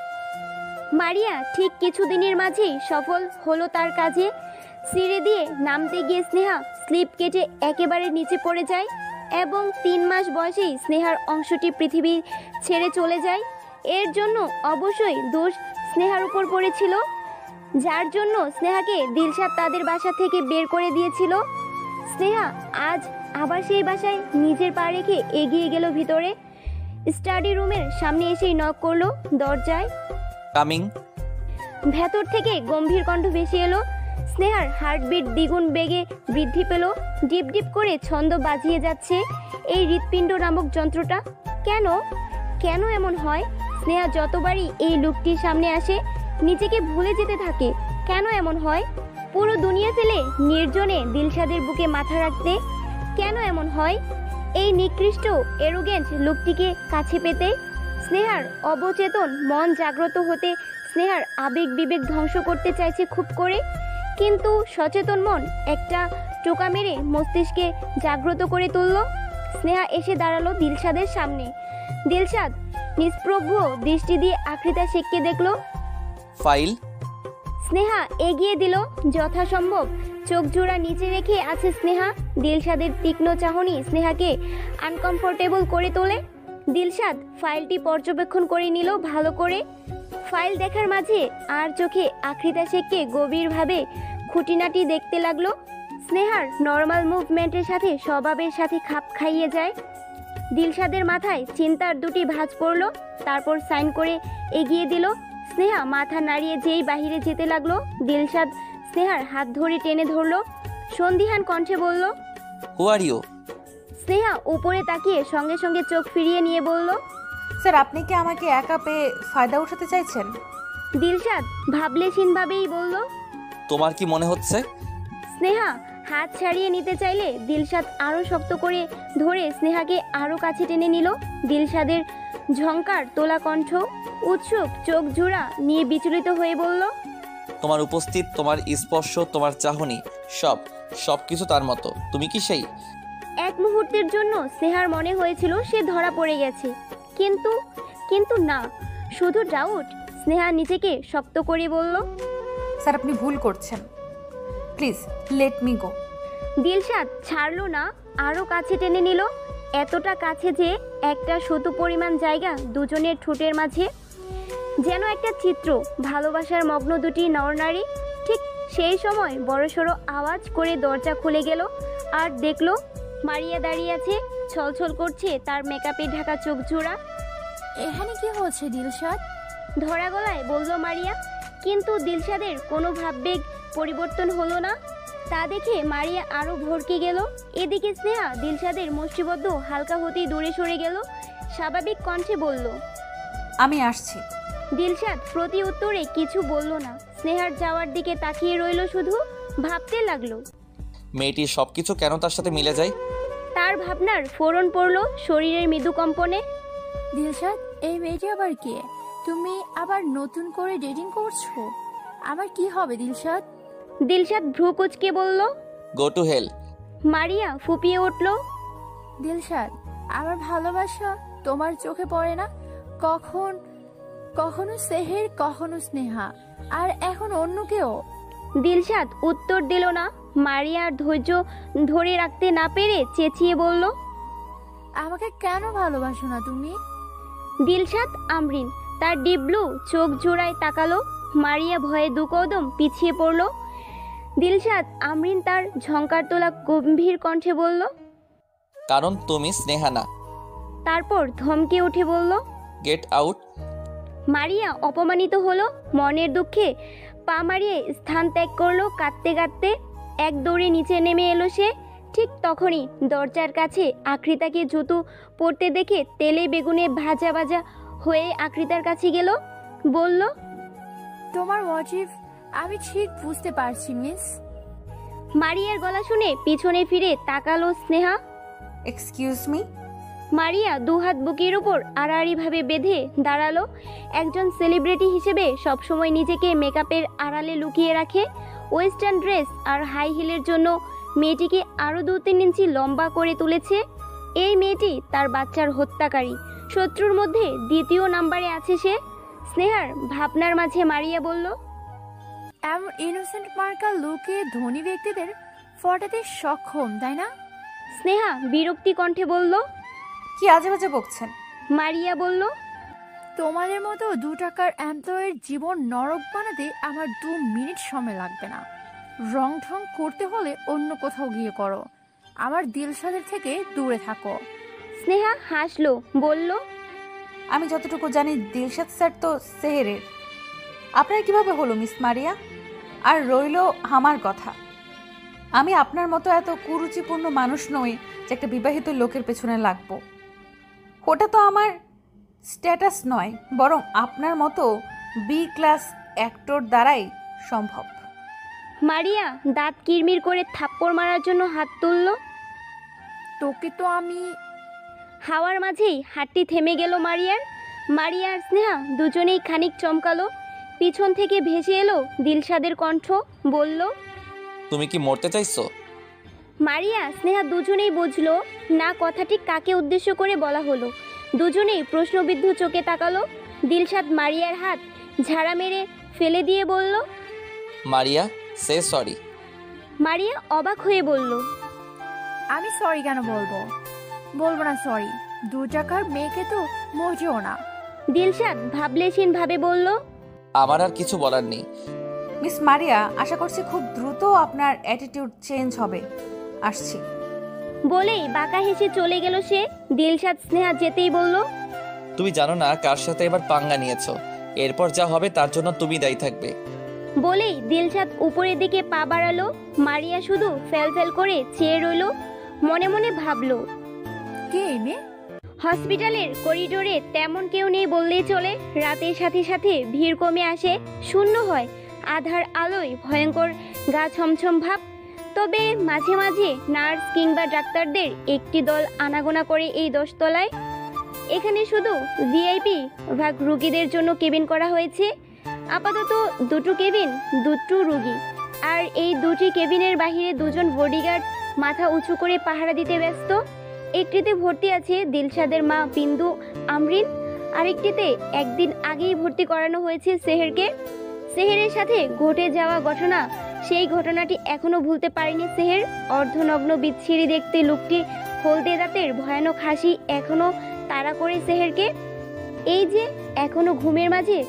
মারিয়া ঠিক কিছুদিনের মাঝেই সফল হলো তার কাজে। সিঁড়ি দিয়ে নামতে গিয়ে স্নেহা স্লিপ কেটে একেবারে নিচে পড়ে যায় এবং 3 মাস বয়সেই স্নেহার অংশটি পৃথিবী ছেড়ে চলে যায়। এর জন্য অবশ্যই দোষ স্নেহার উপর পড়েছিল, যার জন্য স্নেহাকে দিলশাদ তাদের বাসা থেকে বের করে দিয়েছিল। স্নেহা আজ আবার সেই বাসায় নিজের পা রেখে এগিয়ে গেল ভিতরে। স্টাডি রুমের সামনে এসেই নক করলো দরজায়। কামিং। ভেতর থেকে গম্ভীর কণ্ঠ ভেসে এলো। স্নেহার হার্টবিট দ্বিগুণ বেগে বৃদ্ধি পেল। ডিপ ডিপ করে ছন্দ বাজিয়ে যাচ্ছে এই হৃৎপিণ্ড নামক যন্ত্রটা। কেন কেন এমন হয়? স্নেহা যতবারই এই লোকটির সামনে আসে নিজেকে ভুলে যেতে থাকে। কেন এমন হয়? পুরো দুনিয়া ফেলে নির্জনে দিলশাদের বুকে মাথা রাখতে কেন এমন হয়? এই নিকৃষ্ট এরোগেন্ট লোকটিকে কাছে পেতে স্নেহার অবচেতন মন জাগ্রত হতে স্নেহার আবেগ বিবেক ধ্বংস করতে চাইছে খুব করে, কিন্তু সচেতন মন একটা টোকা মেরে মস্তিষ্কে জাগ্রত করে তুলল। স্নেহা এসে দাঁড়ালো দিলশাদের সামনে। দিলশাদ নিষ্প্রভ দৃষ্টি দিয়ে আকৃতা শেখকে দেখলো। ফাইল। স্নেহা এগিয়ে দিল যথাসম্ভব। চোখ জোড়া নিচে রেখে আছে স্নেহা। দিলশাদের তীক্ষ্ণ চাহনি স্নেহাকে আনকমফোর্টেবল করে তোলে। দিলশাদ ফাইলটি পর্যবেক্ষণ করে নিল ভালো করে। ফাইল দেখার মাঝে আর চোখে আকৃতা শেখকে গভীরভাবে খুঁটিনাটি দেখতে লাগলো। স্নেহার নর্মাল মুভমেন্টের সাথে স্বভাবের সাথে খাপ খাইয়ে যায়। দিলশাদের মাথায় চিন্তার দুটি ভাঁজ পড়ল, তারপর সাইন করে এগিয়ে দিল। স্নেহা মাথা নাড়িয়ে যেই বাহিরে যেতে লাগলো, দিলশাদ স্নেহার হাত ধরে টেনে ধরলো। সন্দিহান কণ্ঠে বলল, হু আর ইউ? স্নেহা উপরে তাকিয়ে সঙ্গে সঙ্গে চোখ ফিরিয়ে নিয়ে বলল, স্যার, আপনি কি আমাকে একা পেয়ে ফায়দা উঠাতে চাইছেন? দিলশাদ ভাবলেশীনভাবেই বলল, তোমার কি মনে হচ্ছে? স্নেহা হাত ছাড়িয়ে নিতে চাইলে দিলশাদ আরো শক্ত করে ধরে স্নেহাকে আরো কাছে টেনে নিল। দিলশাদের ঝংকার তোলা কণ্ঠ, উৎসুক চোখ জোড়া নিয়ে বিচলিত হয়ে বলল, তোমার উপস্থিত, তোমার স্পর্শ, তোমার চাহনি, সব কিছু তার মতো। তুমি কি সেই? এক মুহূর্তের জন্য স্নেহার মনে হয়েছিল সে ধরা পড়ে গেছে, কিন্তু কিন্তু না, শুধু ডাউট। স্নেহা নিজেকে শক্ত করে বলল, স্যার আপনি ভুল করছেন, please let me go. Dilshad ছাড়লো না, আরো কাছে টেনে নিল, এতটা কাছে যে একটা শত পরিমাণ জায়গা দুজনের ঠোঁটের মাঝে, যেন একটা চিত্র, ভালোবাসার মগ্ন দুটি নরনারী। ঠিক সেই সময় বড়সড় আওয়াজ করে দরজা খুলে গেল, আর দেখলো মারিয়া দাঁড়িয়ে আছে, ছলছল করছে তার মেকআপে ঢাকা চোখ জোড়া। এখানে কি হচ্ছে দিলশাদ? ধরা গলায় বলল মারিয়া, কিন্তু দিলশাদের কোনো ভাববেগ পরিবর্তন হলো না। তা দেখে মারিয়া আরো ভড়কে গেল। এদিকে স্নেহা দিলশাদের মুষ্টিবদ্ধ হালকা হতেই দূরে সরে গেল, স্বাভাবিক কণ্ঠে বলল, আমি আসছি। দিলশাদ প্রতি উত্তরে কিছু বলল না, স্নেহার যাওয়ার দিকে তাকিয়ে রইল, শুধু ভাবতে লাগলো মেয়েটির সবকিছু কেন তার সাথে মিলে যায়। তার ভাবনার ফোড়ন পড়ল শরীরের মৃদু কম্পনে। দিলশাদ, এই মেয়েটি আবার কে? তুমি আবার নতুন করে ডেটিং করছো? আমার কি হবে দিলশাদ? দিলশাদ ভ্রু কুঁচকে বলল। Go to hell. মারিয়া ফুপিয়ে উঠল। দিলশাদ, আমার ভালোবাসা তোমার চোখে পড়ে না? কখনো সেহের, কখনো স্নেহা, আর এখন অন্য কেউ। দিলশাদ উত্তর দিল না। মারিয়ার ধৈর্য ধরে রাখতে না পেরে চেঁচিয়ে বলল, আমাকে কেন ভালোবাসো না তুমি? দিলশাদ আমরিন তার ডিপ ব্লু চোখ জোড়ায় তাকালো। মারিয়া ভয়ে দু কদম পিছিয়ে পড়ল। দিলশাদ আমরিন তার ঝংকার তোলা গম্ভীর কণ্ঠে বলল, কারণ তুমি স্নেহা না। তারপর ধমকে উঠে বলল, গেট আউট। মারিয়া অপমানিত হলো, মনের দুঃখে পা মারিয়ে স্থান ত্যাগ করলো কাঁদতে কাঁদতে। এক দৌড়ে নিচে নেমে এলো সে। ঠিক তখনই দরজার কাছে আকৃতাকে জুতো পরতে দেখে তেলে বেগুনে ভাজা ভাজা হয়ে আকৃতার কাছে গেল, বলল, তোমার মোটিভ আমি ঠিক বুঝতে পারছি মিস। মারিয়ার গলা শুনে পিছনে ফিরে তাকালো স্নেহা। Excuse me. মারিয়া দুহাত বুকের উপর আড়াআড়িভাবে বেঁধে দাঁড়ালো। একজন সেলিব্রিটি হিসেবে সবসময় নিজেকে মেকআপের আড়ালে লুকিয়ে রাখে। ওয়েস্টার্ন ড্রেস আর হাই হিলের জন্য মেয়েটিকে আরও 2-3 ইঞ্চি লম্বা করে তুলেছে। এই মেয়েটি তার বাচ্চার হত্যাকারী, শত্রুর মধ্যে দ্বিতীয় নাম্বারে আছে সে। স্নেহার ভাবনার মাঝে মারিয়া বলল, এমন ইনোসেন্ট মার্কা লুকে ধনী ব্যক্তিদের ফটাতে সক্ষম, তাই না? স্নেহা বিরক্তি কণ্ঠে বলল। কি আজে বাজে বকছেন? মারিয়া বলল, তোমাদের মতো 2 টাকার এমপ্লয়ের জীবন নরক বানাতে আমার 2 মিনিট সময় লাগবে না। রং ঢং করতে হলে অন্য কোথাও গিয়ে করো, আমার দিলশাদের থেকে দূরে থাকো। স্নেহা হাসলো, বলল, আমি যতটুকু জানি দিলশাদ স্যার তো সেহেরের। আপনার কিভাবে হলো মিস মারিয়া? আর রইল আমার কথা, আমি আপনার মতো এত কুরুচিপূর্ণ মানুষ নই যে একটা বিবাহিত লোকের পেছনে লাগবো। ওটা তো আমার স্ট্যাটাস নয়, বরং আপনার মতো বি ক্লাস অ্যাক্টর দ্বারাই সম্ভব। মারিয়া দাঁত কিরমির করে থাপ্পড় মারার জন্য হাত তুলল। তোকে তো আমি। হাওয়ার মাঝেই হাতটি থেমে গেল মারিয়ার। মারিয়া আর স্নেহা দুজনেই খানিক চমকালো। পিছন থেকে ভেসে এলো দিলশাদের কণ্ঠ, বলল, তুমি কি মরতে চাইছো? মারিয়া স্নেহা দুজনেই বুঝলো না কথাটি কাকে উদ্দেশ্য করে বলা হলো। দুজনেই প্রশ্নবিদ্ধ চোখে তাকালো। দিলশাদ মারিয়ার হাত ঝাড়া মেরে ফেলে দিয়ে বলল, মারিয়া সে সরি। মারিয়া অবাক হয়ে বলল, আমি সরি কেন বলবো? বলবো না সরি। 2 টাকার মেয়েকে তো মোটেও না। দিলশাদ ভাবলেশীন ভাবে বলল, আমার আর কিছু বলার নেই। মিস মারিয়া, আশা করছি খুব দ্রুত আপনার অ্যাটিটিউড চেঞ্জ হবে। আসছি। বলেই বাঁকা হেসে চলে গেল সে। দিলশাদ স্নেহা যেতেই বলল, তুমি জানো না কার সাথে এবার পাঙ্গা নিয়েছো। এরপর যা হবে তার জন্য তুমি দায়ী থাকবে। বলেই দিলশাদ উপরের দিকে পা বাড়ালো। মারিয়া শুধু ফেল করে চেয়ে রইল, মনে মনে ভাবলো, কে এই মেয়ে? হসপিটালের করিডোরে তেমন কেউ নেই বললেই চলে। রাতের সাথে সাথে ভিড় কমে আসে, শূন্য হয়। আধার আলোয় ভয়ঙ্কর গা ছমছম ভাব। তবে মাঝে মাঝে নার্স কিংবা ডাক্তারদের একটি দল আনাগোনা করে এই 10 তলায়। এখানে শুধু ভিআইপি ভাগ রুগীদের জন্য কেবিন করা হয়েছে। আপাতত 2টো কেবিন, 2টো রুগী। আর এই 2টি কেবিনের বাহিরে 2জন বডিগার্ড মাথা উঁচু করে পাহারা দিতে ব্যস্ত। একটিতে ভর্তি আছে দিলশাদের মা বিন্দু আমরিন, আরেকটিতে একদিন আগেই ভর্তি করানো হয়েছে সেহেরকে। সেহেরের সাথে ঘটে যাওয়া ঘটনা, সেই ঘটনাটি এখনো ভুলতে পারেনি সেহের। অর্ধনগ্ন বিচ্ছিরি দেখতে লোকটি হলদে দাঁতের ভয়ানক হাসি এখনো তাড়া করে সেহেরকে। এই যে এখনো ঘুমের মাঝে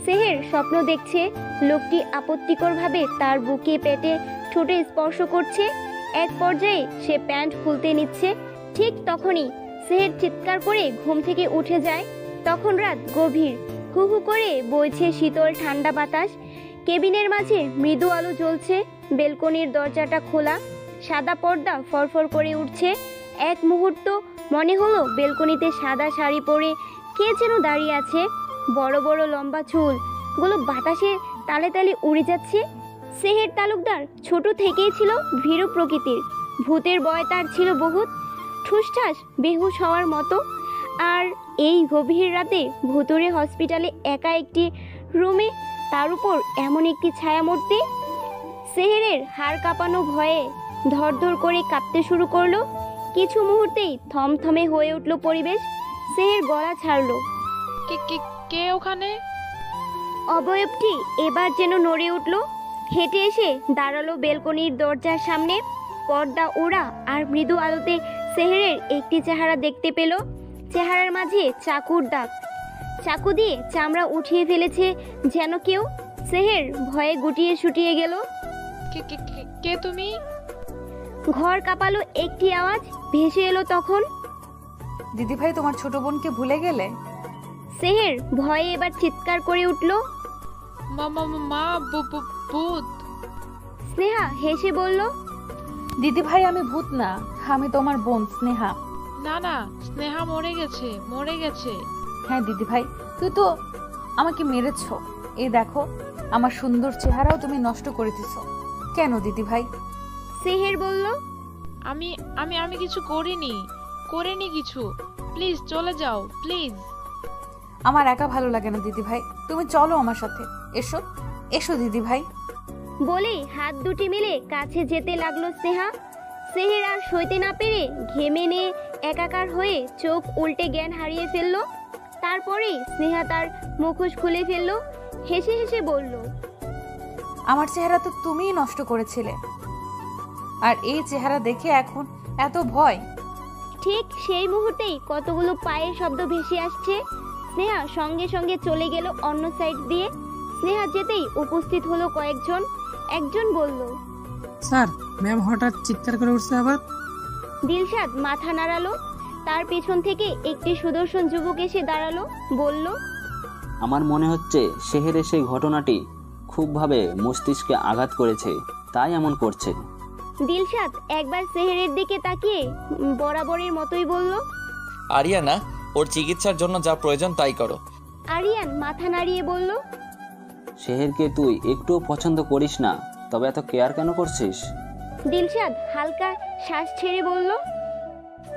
সেহের স্বপ্ন দেখছে লোকটি আপত্তিকরভাবে তার বুকে পেটে ঠোঁটে স্পর্শ করছে। এক পর্যায়ে সে প্যান্ট খুলতে নিচ্ছে। ঠিক তখনই সেহের চিৎকার করে ঘুম থেকে উঠে যায়। তখন রাত গভীর, হু হু করে বইছে শীতল ঠান্ডা বাতাস। কেবিনের মাঝে মৃদু আলো জ্বলছে। বেলকনির দরজাটা খোলা, সাদা পর্দা ফরফর করে উঠছে। এক মুহূর্ত মনে হলো বেলকনিতে সাদা শাড়ি পরে কে যেন দাঁড়িয়ে আছে। বড় বড় লম্বা চুলগুলো বাতাসে তালে তালে উড়ে যাচ্ছে। সেহের তালুকদার ছোট থেকেই ছিল ভীরু প্রকৃতির। ভূতের ভয় তার ছিল বহুত, ঠুসঠাস বেহুশ হওয়ার মতো। আর এই গভীর রাতে ভুতুড়ে হসপিটালে একা একটি রুমে, তার উপর এমন একটি ছায়ামূর্তি। সেহেরের হাড় কাঁপানো ভয়ে ধরধর করে কাঁপতে শুরু করলো। কিছু মুহূর্তেই থমথমে হয়ে উঠল পরিবেশ। সেহের গলা ছাড়লো। কে কে কে ওখানে? অবয়বটি এবার যেন নড়ে উঠল। হেঁটে এসে দাঁড়ালো বেলকনির দরজার সামনে। পর্দা ওড়া আর মৃদু আলোতে সেহেরের একটি চেহারা দেখতে পেল। চেহারার মাঝে চাকুর দাগ, চাকু দিয়ে চামড়া উঠিয়ে ফেলেছে যেন কেউ। সেহের ভয়ে গুটিয়ে শুটিয়ে গেল। কে কে কে- কে তুমি? ঘর কাঁপালো একটি আওয়াজ ভেসে এলো তখন। দিদিভাই, তোমার ছোট বোনকে ভুলে গেলে? সেহের ভয়ে এবার চিৎকার করে উঠল। মা মা মা- মা ভূত। স্নেহা হেসে বলল, দিদিভাই, আমি ভূত না, আমি তোমার বোন স্নেহা। না না, স্নেহা মরে গেছে, মরে গেছে। হ্যাঁ দিদিভাই, তুই তো আমাকে মেরেছ। এই দেখো, আমার সুন্দর চেহারাও তুমি নষ্ট করে দিছো। কেন দিদিভাই? সেহের বলল, আমি আমি আমি কিছু করিনি কিছু। প্লিজ চলে যাও, প্লিজ। আমার একা ভালো লাগে না দিদিভাই, তুমি চলো আমার সাথে। এসো এসো দিদিভাই। বলেই হাত দুটি মিলে কাছে যেতে লাগলো স্নেহা। সেহের আর সইতে না পেরে ঘেমে নিয়ে একাকার হয়ে চোখ উল্টে জ্ঞান হারিয়ে ফেললো। তারপরে স্নেহা তার মুখোশ খুলে ফেললো। হেসে হেসে বলল, আমার চেহারা তো তুমিই নষ্ট করেছিলে, আর এই চেহারা দেখে এখন এত ভয়। ঠিক সেই মুহূর্তেই কতগুলো পায়ের শব্দ ভেসে আসছে। স্নেহা সঙ্গে সঙ্গে চলে গেল অন্য সাইড দিয়ে। স্নেহা যেতেই উপস্থিত হলো কয়েকজন। একজন বলল, স্যার, ম্যাম হঠাৎ চিৎকার করে উঠছে আবার। দিলশাদ মাথা নাড়ালো। তার পেছন থেকে একটি সুদর্শন যুবক এসে দাঁড়ালো, বলল, আমার মনে হচ্ছে সেহেরের সেই ঘটনাটি খুবভাবে মস্তিষ্কে আঘাত করেছে, তাই এমন করছে। দিলশাদ একবার সেহেরের দিকে তাকিয়ে বরাবরের মতোই বলল, আরিয়ানা, ওর চিকিৎসার জন্য যা প্রয়োজন তাই করো। আরিয়ান মাথা নাড়িয়ে বলল, সেহেরকে তুই একটুও পছন্দ করিস না, তবে এত কেয়ার কেন করছিস? দিলশাদ হালকা শ্বাস ছেড়ে বলল,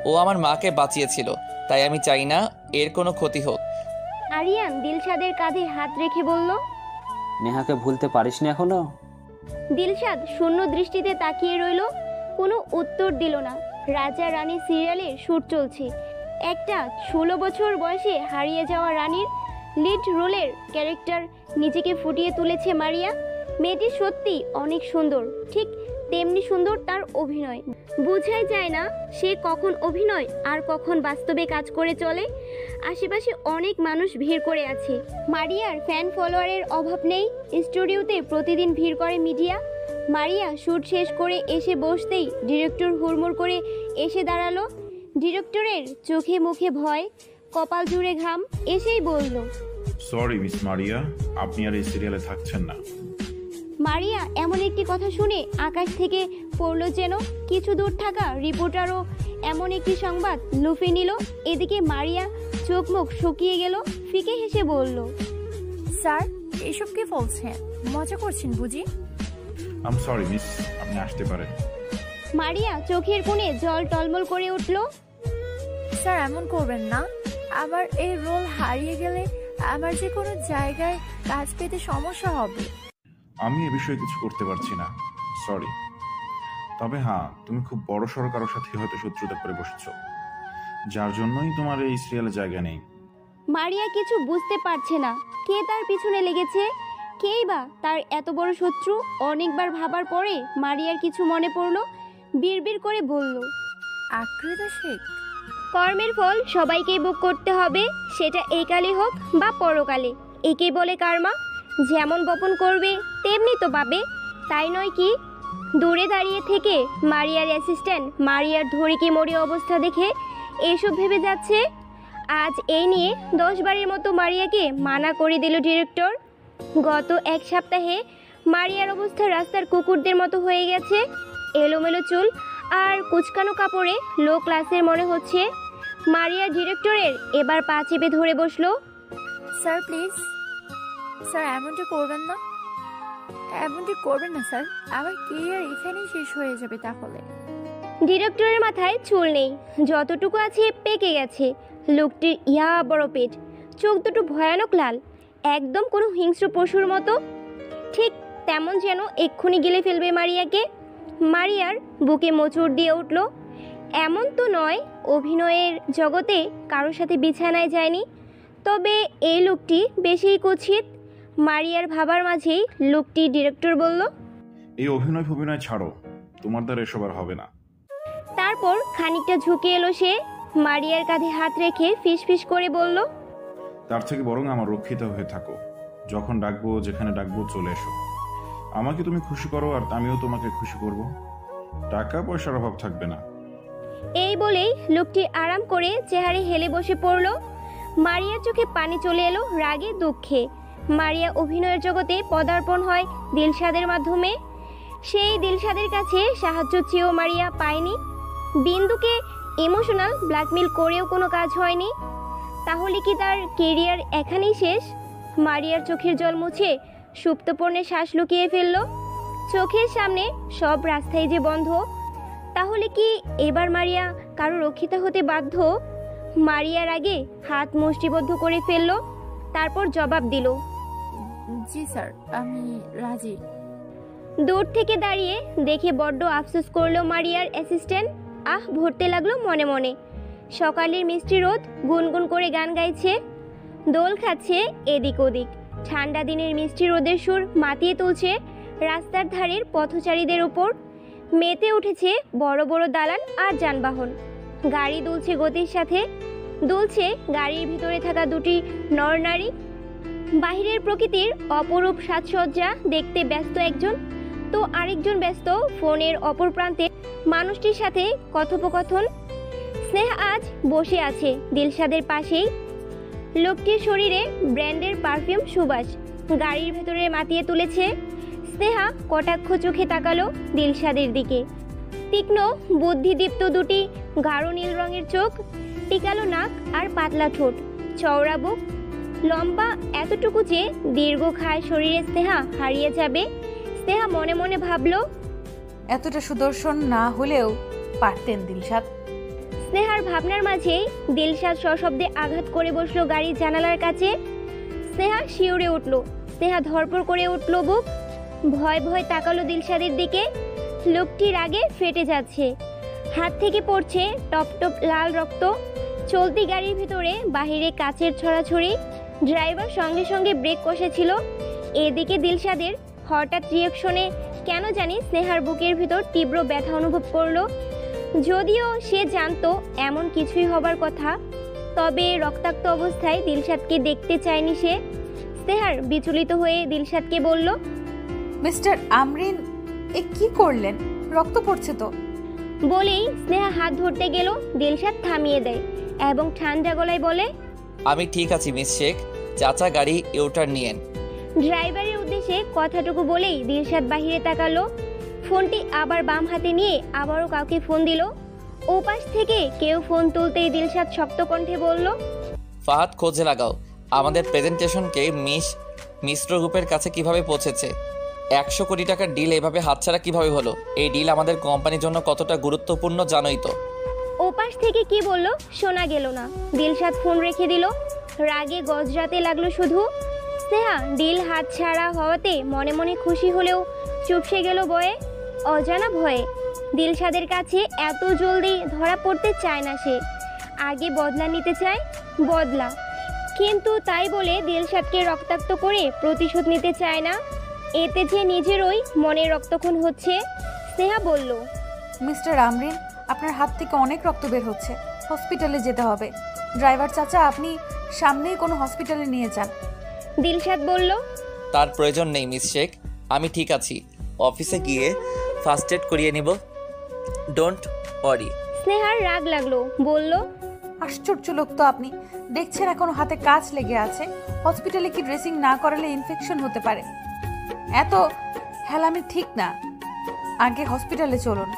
ও আমার মাকে বাঁচিয়েছিল, তাই আমি চাই না এর কোনো ক্ষতি হোক। আরিয়ান দিলশাদের কাঁধে হাত রেখে বলল। নেহাকে ভুলতে পারিস না এখনো? দিলশাদ শূন্য দৃষ্টিতে তাকিয়ে রইল, কোনো উত্তর দিল না। রাজা রানী সিরিয়ালের শুট চলছে। একটা 16 বছর বয়সে হারিয়ে যাওয়া রানীর লিড রোলের ক্যারেক্টার নিজেকে ফুটিয়ে তুলেছে মারিয়া। মেয়েটি সত্যি অনেক সুন্দর, ঠিক তেমনি সুন্দর তার অভিনয়। বোঝাই যায় না সে কখন অভিনয় আর কখন বাস্তবে কাজ করে চলে। আশেপাশে অনেক মানুষ ভিড় করে আছে। মারিয়ার ফ্যান ফলোয়ারের অভাব নেই। স্টুডিওতে প্রতিদিন ভিড় করে মিডিয়া। মারিয়া শুট শেষ করে এসে বসতেই ডিরেক্টর হুড়মুড় করে এসে দাঁড়ালো। ডিরেক্টরের চোখে মুখে ভয়, কপাল জুড়ে ঘাম। এসেই বলল, সরি মিস মারিয়া, আপনি আর এই সিরিয়ালে থাকছেন না। মারিয়া এমন একটি কথা শুনে আকাশ থেকে পড়ল যেন। কিছু দূর থাকা রিপোর্টারও এমন একটি সংবাদ লুফে নিল। এদিকে মারিয়া চোখ মুখ শুকিয়ে গেল। ফিকে হেসে বলল, স্যার, এসব কি বলছেন? মজা করছেন বুঝি? আম সরি মিস, আপনি আসতে পারেন। মারিয়া চোখের কোণে জল টলমল করে উঠল। স্যার এমন করবেন না। আমার এই রোল হারিয়ে গেলে আমার যে কোনো জায়গায় কাজ পেতে সমস্যা হবে। আমি এ বিষয়ে কিছু করতে পারছি না, সরি। তবে হ্যাঁ, তুমি খুব বড় সড়ো কারোর সাথে হয়তো শত্রুতা করে বসেছো, যার জন্যই তোমার এই সিরিয়ালে জায়গা নেই। মারিয়া কিছু বুঝতে পারছে না কে তার পিছনে লেগেছে, কেই বা তার এত বড় শত্রু। অনেকবার ভাবার পরে মারিয়ার কিছু মনে পড়ল, বিড়বিড় করে বলল, আকৃতা শেখ। কর্মের ফল সবাইকেই ভোগ করতে হবে, সেটা এই কালে হোক বা পরকালে। একেই বলে কার্মা। যেমন বপন করবে তেমনি তো পাবে, তাই নয় কি? দূরে দাঁড়িয়ে থেকে মারিয়ার অ্যাসিস্ট্যান্ট মারিয়ার ধরিকি মরি অবস্থা দেখে এইসব ভেবে যাচ্ছে। আজ এই নিয়ে 10 বারের মতো মারিয়াকে মানা করে দিল ডিরেক্টর। গত এক সপ্তাহে মারিয়ার অবস্থা রাস্তার কুকুরদের মতো হয়ে গেছে। এলোমেলো চুল আর কুচকানো কাপড়ে লো ক্লাসের মনে হচ্ছে। মারিয়া ডিরেক্টরের এবার পা চেপে ধরে বসলো। স্যার প্লিজ, স্যার এমনটা করবেন না, এমনটি করবেন না স্যার। আমার কেরিয়ার এখানেই শেষ হয়ে যাবে তাহলে। ডিরেক্টরের মাথায় চুল নেই, যতটুকু আছে পেকে গেছে। লোকটির ইয়া বড় পেট, চোখ দুটো ভয়ানক লাল, একদম কোনো হিংস্র পশুর মতো। ঠিক তেমন যেন এক্ষুনি গিলে ফেলবে মারিয়াকে। মারিয়ার বুকে মোচড় দিয়ে উঠল। এমন তো নয় অভিনয়ের জগতে কারোর সাথে বিছানায় যায়নি, তবে এই লোকটি বেশিই কুৎসিত। মারিয়ার ভাবার মাঝেই লোকটি ডিরেক্টর বলল, এই অভিনয় ছাড়ো, তোমার দ্বারা এসব আর হবে না। তারপর খানিকটা ঝুঁকে এলো সে, মারিয়ার কাঁধে হাত রেখে ফিসফিস করে বলল, তার থেকে বরং আমার রক্ষিত হয়ে থাকো। যখন ডাকবো, যেখানে ডাকবো চলে এসো। আমাকে তুমি খুশি করো আর আমিও তোমাকে খুশি করব। টাকা পয়সার অভাব থাকবে না। এই বলেই লোকটি আরাম করে চেহারে হেলে বসে পড়ল। মারিয়ার চোখে পানি চলে এলো রাগে দুঃখে। মারিয়া অভিনয়ের জগতে পদার্পণ হয় দিলশাদের মাধ্যমে। সেই দিলশাদের কাছে সাহায্য চেয়েও মারিয়া পায়নি। বিন্দুকে ইমোশনাল ব্ল্যাকমেল করেও কোনো কাজ হয়নি। তাহলে কি তার কেরিয়ার এখানেই শেষ? মারিয়ার চোখের জল মুছে সুপ্তপর্ণে শ্বাস লুকিয়ে ফেলল। চোখের সামনে সব রাস্তায় যে বন্ধ। তাহলে কি এবার মারিয়া কারো রক্ষিত হতে বাধ্য? মারিয়ার আগে হাত মুষ্টিবদ্ধ করে ফেলল, তারপর জবাব দিল, জি স্যার, আমি রাজি। দূর থেকে দাঁড়িয়ে দেখে বড্ড আফসোস করলো মারিয়ার অ্যাসিস্ট্যান্ট। ভরতে লাগলো মনে মনে। সকালের মিষ্টি রোদ গুনগুন করে গান গাইছে, দোল খাচ্ছে এদিক ওদিক। ঠান্ডা দিনের মিষ্টি রোদের সুর মাতিয়ে তুলছে রাস্তার ধারের পথচারীদের উপর। মেতে উঠেছে বড় বড় দালান আর যানবাহন। গাড়ি দুলছে গতির সাথে, দুলছে গাড়ির ভিতরে থাকা দুটি নরনারী। বাহিরের প্রকৃতির অপরূপ সাজসজ্জা দেখতে ব্যস্ত একজন, তো আরেকজন ব্যস্ত ফোনের অপর প্রান্তে মানুষটির সাথে কথোপকথন। স্নেহা আজ বসে আছে দিলশাদের পাশেই। লোকটির শরীরে ব্র্যান্ডের পারফিউম সুবাস গাড়ির ভেতরে মাতিয়ে তুলেছে। স্নেহা কটাক্ষ চোখে তাকালো দিলশাদের দিকে। তীক্ষ্ণ বুদ্ধিদীপ্ত দুটি গাঢ় নীল রঙের চোখ, টিকালো নাক আর পাতলা ঠোঁট, চওড়া বুক, লম্বা এতটুকু যে দীর্ঘকায় শরীরে স্নেহা হারিয়ে যাবে। স্নেহা মনে মনে ভাবলো, এতটা সুদর্শন না হলেও পারতেন দিলশাদ। স্নেহার ভাবনার মাঝেই দিলশাদ সশব্দে আঘাত করে বসলো গাড়ির জানালার কাছে। স্নেহা শিউরে উঠল, স্নেহা ধরপড় করে উঠল বুক। ভয় ভয় তাকালো দিলশাদের দিকে। লোকটি রাগে ফেটে যাচ্ছে, হাত থেকে পড়ছে টপ টপ লাল রক্ত। চলতি গাড়ির ভিতরে বাহিরে কাচের ছড়াছড়ি। ড্রাইভার সঙ্গে সঙ্গে ব্রেক কষেছিল। এদিকে দিলশাদের হঠাৎ রিয়েকশনে কেন জানি স্নেহার বুকের ভিতর তীব্র ব্যথা অনুভব করলো। যদিও সে জানতো এমন কিছুই হবার কথা, তবে রক্তাক্ত অবস্থায় দিলশাদকে দেখতে চায়নি সে। স্নেহার বিচলিত হয়ে দিলশাদকে বলল, মিস্টার আমরিন, এ কি করলেন? রক্ত পড়ছে তো। বলেই স্নেহা হাত ধরতে গেল। দিলশাদ থামিয়ে দেয় এবং ঠান্ডা গলায় বলে, আমি ঠিক আছি মিস শেখ, চাচা গাড়ি ইউটার্ন নিয়েন। ড্রাইভারের উদ্দেশ্যে কথাটুকু বলেই দিলশাদ বাহিরে তাকালো। ফোনটি আবার বাম হাতে নিয়ে আবারও কাউকে ফোন দিল। ওপাশ থেকে কেউ ফোন তুলতেই দিলশাদ শক্ত কণ্ঠে বলল, ফাহাদ খোঁজে লাগাও, আমাদের প্রেজেন্টেশনকে মিস মিশ্র গ্রুপের কাছে কিভাবে পৌঁছেছে? 100 কোটি টাকার ডিল এভাবে হাতছাড়া কিভাবে হলো? এই ডিল আমাদের কোম্পানির জন্য কতটা গুরুত্বপূর্ণ জানোই তো। ওপাশ থেকে কি বলল শোনা গেল না। দিলশাদ ফোন রেখে দিল। রাগে গজরাতে লাগলো শুধু। স্নেহা ডিল হাত ছাড়া হওয়াতে মনে মনে খুশি হলেও চুপসে গেল বয়ে, অজানা ভয়ে। দিলশাদের কাছে এত জলদি ধরা পড়তে চায় না সে। আগে বদলা নিতে চায়, বদলা। কিন্তু তাই বলে দিলশাদকে রক্তাক্ত করে প্রতিশোধ নিতে চায় না। এতে যে নিজেরই মনে রক্তক্ষরণ হচ্ছে। স্নেহা বলল, মিস্টার আমরিন, আপনার হাত থেকে অনেক রক্ত বের হচ্ছে, হসপিটালে যেতে হবে। ড্রাইভার চাচা, আপনি সামনেই কোনো হসপিটালে নিয়ে যান। দিলশাদ বলল, তার প্রয়োজন নেই মিস শেখ, আমি ঠিক আছি। অফিসে গিয়ে ফার্স্ট এড করিয়ে নিব, ডোন্ট ওয়ারি। স্নেহার রাগ লাগলো, বলল, আশ্চর্য লোক তো আপনি। দেখছেন এখনো হাতে কাজ লেগে আছে। হসপিটালে কি ড্রেসিং না করালে ইনফেকশন হতে পারে। এত হেলামি ঠিক না, আগে হসপিটালে চলুন।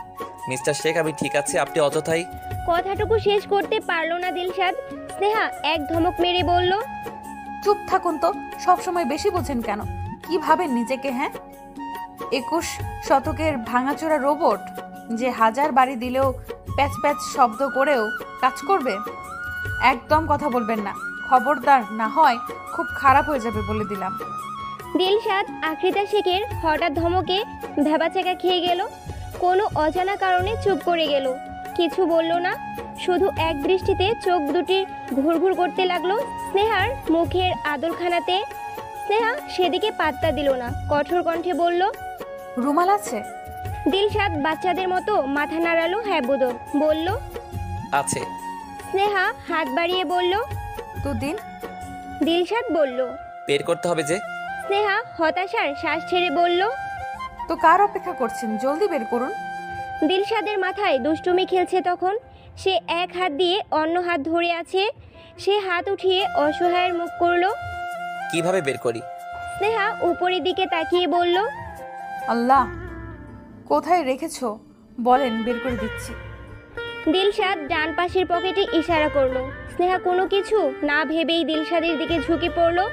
মিস্টার শেখ, আমি ঠিক আছি, আপনি অযথাই। কথাটুকু শেষ করতে পারলো না দিলশাদ। স্নেহা এক ধমক মেরে বলল, চুপ থাকুন তো, সব সময় বেশি বোঝেন কেন? কি ভাবেন নিজেকে? হ্যাঁ, 21 শতকের ভাঙাচোরা রোবট যে হাজার বাড়ি দিলেও প্যাচ প্যাচ শব্দ করেও কাজ করবে? একদম কথা বলবেন না, খবরদার, না হয় খুব খারাপ হয়ে যাবে বলে দিলাম। দিলশাদ আকৃতা শেখের হঠাৎ ধমকে ভেবাচেকা খেয়ে গেল। কোনো অজানা কারণে চুপ করে গেল, কিছু বলল না। শুধু এক দৃষ্টিতে চোখ দুটি ঘুরঘুর করতে লাগলো স্নেহার মুখের আদরখানাতে। স্নেহা সেদিকে পাত্তা দিল না, কঠোর কণ্ঠে বলল, রুমাল আছে? দিলশাদ বাচ্চাদের মতো মাথা নাড়ালো হ্যাঁ বোধক, বলল, আছে। স্নেহা হাত বাড়িয়ে বলল, তো দিন। দিলশাদ বলল, বের করতে হবে যে। স্নেহা হতাশার শ্বাস ছেড়ে বলল, তো কার অপেক্ষা করছেন, জলদি বের করুন। দিলশাদের মাথায় দুষ্টুমি খেলছে তখন। সে এক হাত দিয়ে অন্য হাত ধরে আছে। সে হাত উঠিয়ে অসহায়ের মুখ করলো। কিভাবে বের করি? স্নেহা উপরের দিকে তাকিয়ে বলল, আল্লাহ, কোথায় রেখেছো বলেন, বের করে দিচ্ছি। দিলশাদ ডান পাশের পকেটে ইশারা করলো। স্নেহা কোনো কিছু না ভেবেই দিলশাদের দিকে ঝুঁকে পড়লো।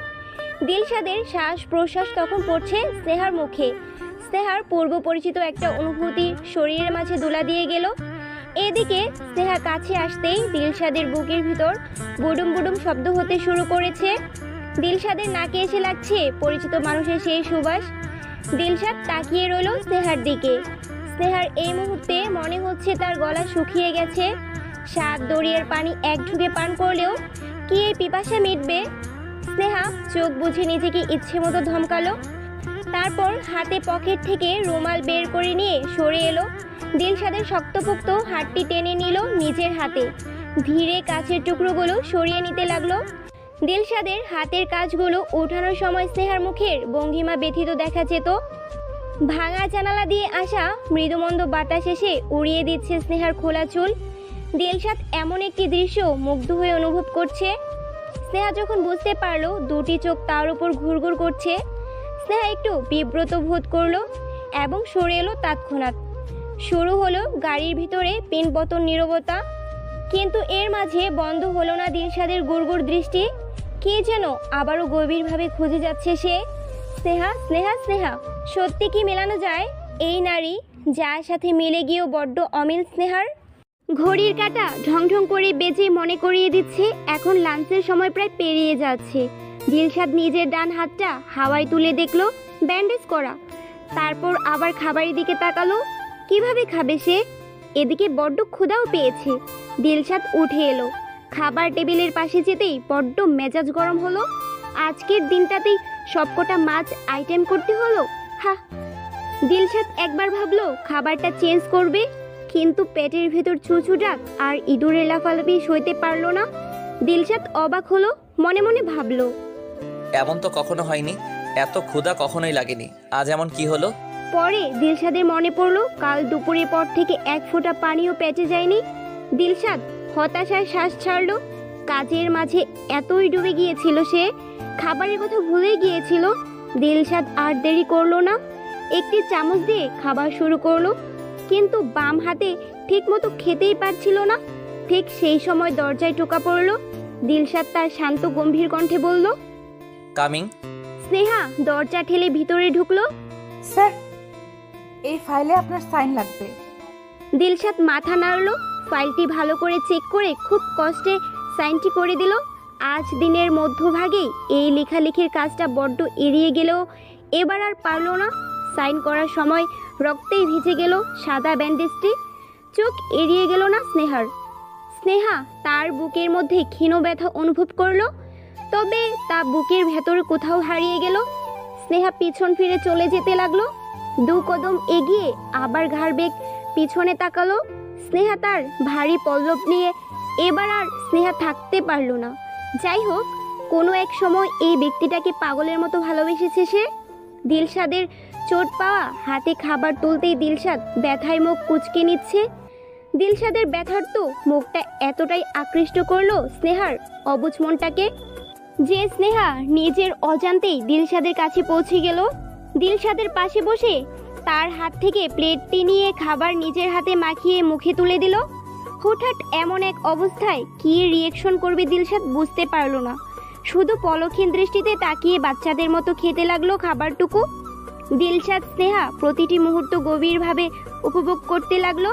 দিলশাদের শ্বাস প্রশ্বাস তখন পড়ছে স্নেহার মুখে। স্নেহার পূর্ব পরিচিত একটা অনুভূতি শরীরের মাঝে দোলা দিয়ে গেল। এদিকে স্নেহা কাছে আসতেই দিলশাদের বুকের ভিতর বুডুম বুডুম শব্দ হতে শুরু করেছে। দিলশাদের নাকে এসে লাগছে পরিচিত মানুষের সেই সুবাস। দিলশাদ তাকিয়ে রইল স্নেহার দিকে। স্নেহার এই মুহূর্তে মনে হচ্ছে তার গলা শুকিয়ে গেছে। সাত দরিয়ার পানি এক ঢুকে পান করলেও কি এই পিপাসা মিটবে? স্নেহা চোখ বুঝে নিজেকে ইচ্ছে মতো ধমকালো। তারপর হাতে পকেট থেকে রুমাল বের করে নিয়ে সরে এলো। দিলশাদের শক্তপোক্ত হাতটি টেনে নিল নিজের হাতে। ধীরে কাছের টুকরোগুলো সরিয়ে নিতে লাগলো। দিলশাদের হাতের কাজগুলো ওঠানোর সময় স্নেহার মুখের ভঙ্গিমা ব্যথিত দেখা যেত। ভাঙা জানালা দিয়ে আসা মৃদুমন্দ বাতাস এসে উড়িয়ে দিচ্ছে স্নেহার খোলা চুল। দিলশাদ এমন একটি দৃশ্য মুগ্ধ হয়ে অনুভব করছে। স্নেহা যখন বুঝতে পারলো দুটি চোখ তার উপর ঘুরঘুর করছে, স্নেহা একটু বিব্রত বোধ করলো এবং সরে এলো তৎক্ষণাৎ। শুরু হলো গাড়ির ভিতরে পিনপতন নীরবতা। কিন্তু এর মাঝে বন্ধ হলো না দিলশাদের গুড়গুড় দৃষ্টি। কে যেন আবারও গভীরভাবে খুঁজে যাচ্ছে সে। স্নেহা, স্নেহা, স্নেহা। সত্যি কি মেলানো যায় এই নারী যার সাথে মিলে গিয়েও বড্ড অমিল স্নেহার? ঘড়ির কাঁটা ঢং ঢং করে বেজে মনে করিয়ে দিচ্ছে এখন লাঞ্চের সময় প্রায় পেরিয়ে যাচ্ছে। দিলশাদ নিজের ডান হাতটা হাওয়ায় তুলে দেখলো ব্যান্ডেজ করা। তারপর আবার খাবারের দিকে তাকালো। কিভাবে খাবে সে? এদিকে বড্ড ক্ষুধাও পেয়েছে। দিলশাদ উঠে এলো। খাবার টেবিলের পাশে যেতেই বড্ড মেজাজ গরম হলো। আজকের দিনটাতেই সবকটা মাছ আইটেম করতে হলো। হা! দিলশাদ একবার ভাবলো খাবারটা চেঞ্জ করবে, কিন্তু পেটের ভেতর ছুঁচু ডাক আর ইঁদুরের লাফালাফি সইতে পারলো না। দিলশাদ অবাক হলো, মনে মনে ভাবলো, এমন তো কখনো হয়নি, এত ক্ষুধা কখনোই লাগেনি, আজ এমন কি হলো? পরে দিলশাদের মনে পড়লো কাল দুপুরের পর থেকে এক ফোঁটা পানিও পেটে যায়নি। দিলশাদ হতাশায় শ্বাস ছাড়লো। কাজের মাঝে এতই ডুবে গিয়েছিল সে, খাবারের কথা ভুলে গিয়েছিল। দিলশাদ আর দেরি করলো না, একটি চামচ দিয়ে খাবার শুরু করলো, কিন্তু বাম হাতে ঠিক মতো খেতেই পারছিল না। ঠিক সেই সময় দরজায় টোকা পড়লো। দিলশাদ তার শান্ত গম্ভীর কণ্ঠে বলল, কামিং। স্নেহা দরজা ঠেলে ভিতরে ঢুকলো। স্যার, এই ফাইলে আপনার সাইন লাগবে। দিলশাদ মাথা নাড়ল, ফাইলটি ভালো করে চেক করে খুব কষ্টে সাইনটি করে দিল। আজ দিনের মধ্যভাগেই এই লেখালেখির কাজটা বড্ড এড়িয়ে গেলেও এবার আর পারল না। সাইন করার সময় রক্তেই ভিজে গেল সাদা ব্যান্ডেজটি। চোখ এড়িয়ে গেল না স্নেহার। স্নেহা তার বুকের মধ্যে ক্ষীণ ব্যথা অনুভব করলো, তবে তা বুকের ভেতর কোথাও হারিয়ে গেল। স্নেহা পিছন ফিরে চলে যেতে লাগলো। 2 কদম এগিয়ে আবার ঘাড় বেগ পিছনে তাকালো। স্নেহা তার ভারী পল্লব নিয়ে এবার আর স্নেহা থাকতে পারল না। যাই হোক, কোনো এক সময় এই ব্যক্তিটাকে পাগলের মতো ভালোবেসেছে সে। দিলশাদের চোট পাওয়া হাতে খাবার তুলতেই দিলশাদ ব্যথায় মুখ কুঁচকে নিচ্ছে। দিলশাদের ব্যথার তো মুখটা এতটাই আকৃষ্ট করলো স্নেহার অবুঝ মনটাকে যে স্নেহা নিজের অজান্তেই দিলশাদের কাছে পৌঁছে গেল। দিলশাদের পাশে বসে তার হাত থেকে প্লেটটি নিয়ে খাবার নিজের হাতে মাখিয়ে মুখে তুলে দিল। হঠাৎ এমন এক অবস্থায় কী রিয়েকশন করবে দিলশাদ বুঝতে পারল না। শুধু পলক্ষীন দৃষ্টিতে তাকিয়ে বাচ্চাদের মতো খেতে লাগলো খাবারটুকু। দিলশাদ স্নেহা প্রতিটি মুহূর্ত গভীরভাবে উপভোগ করতে লাগলো।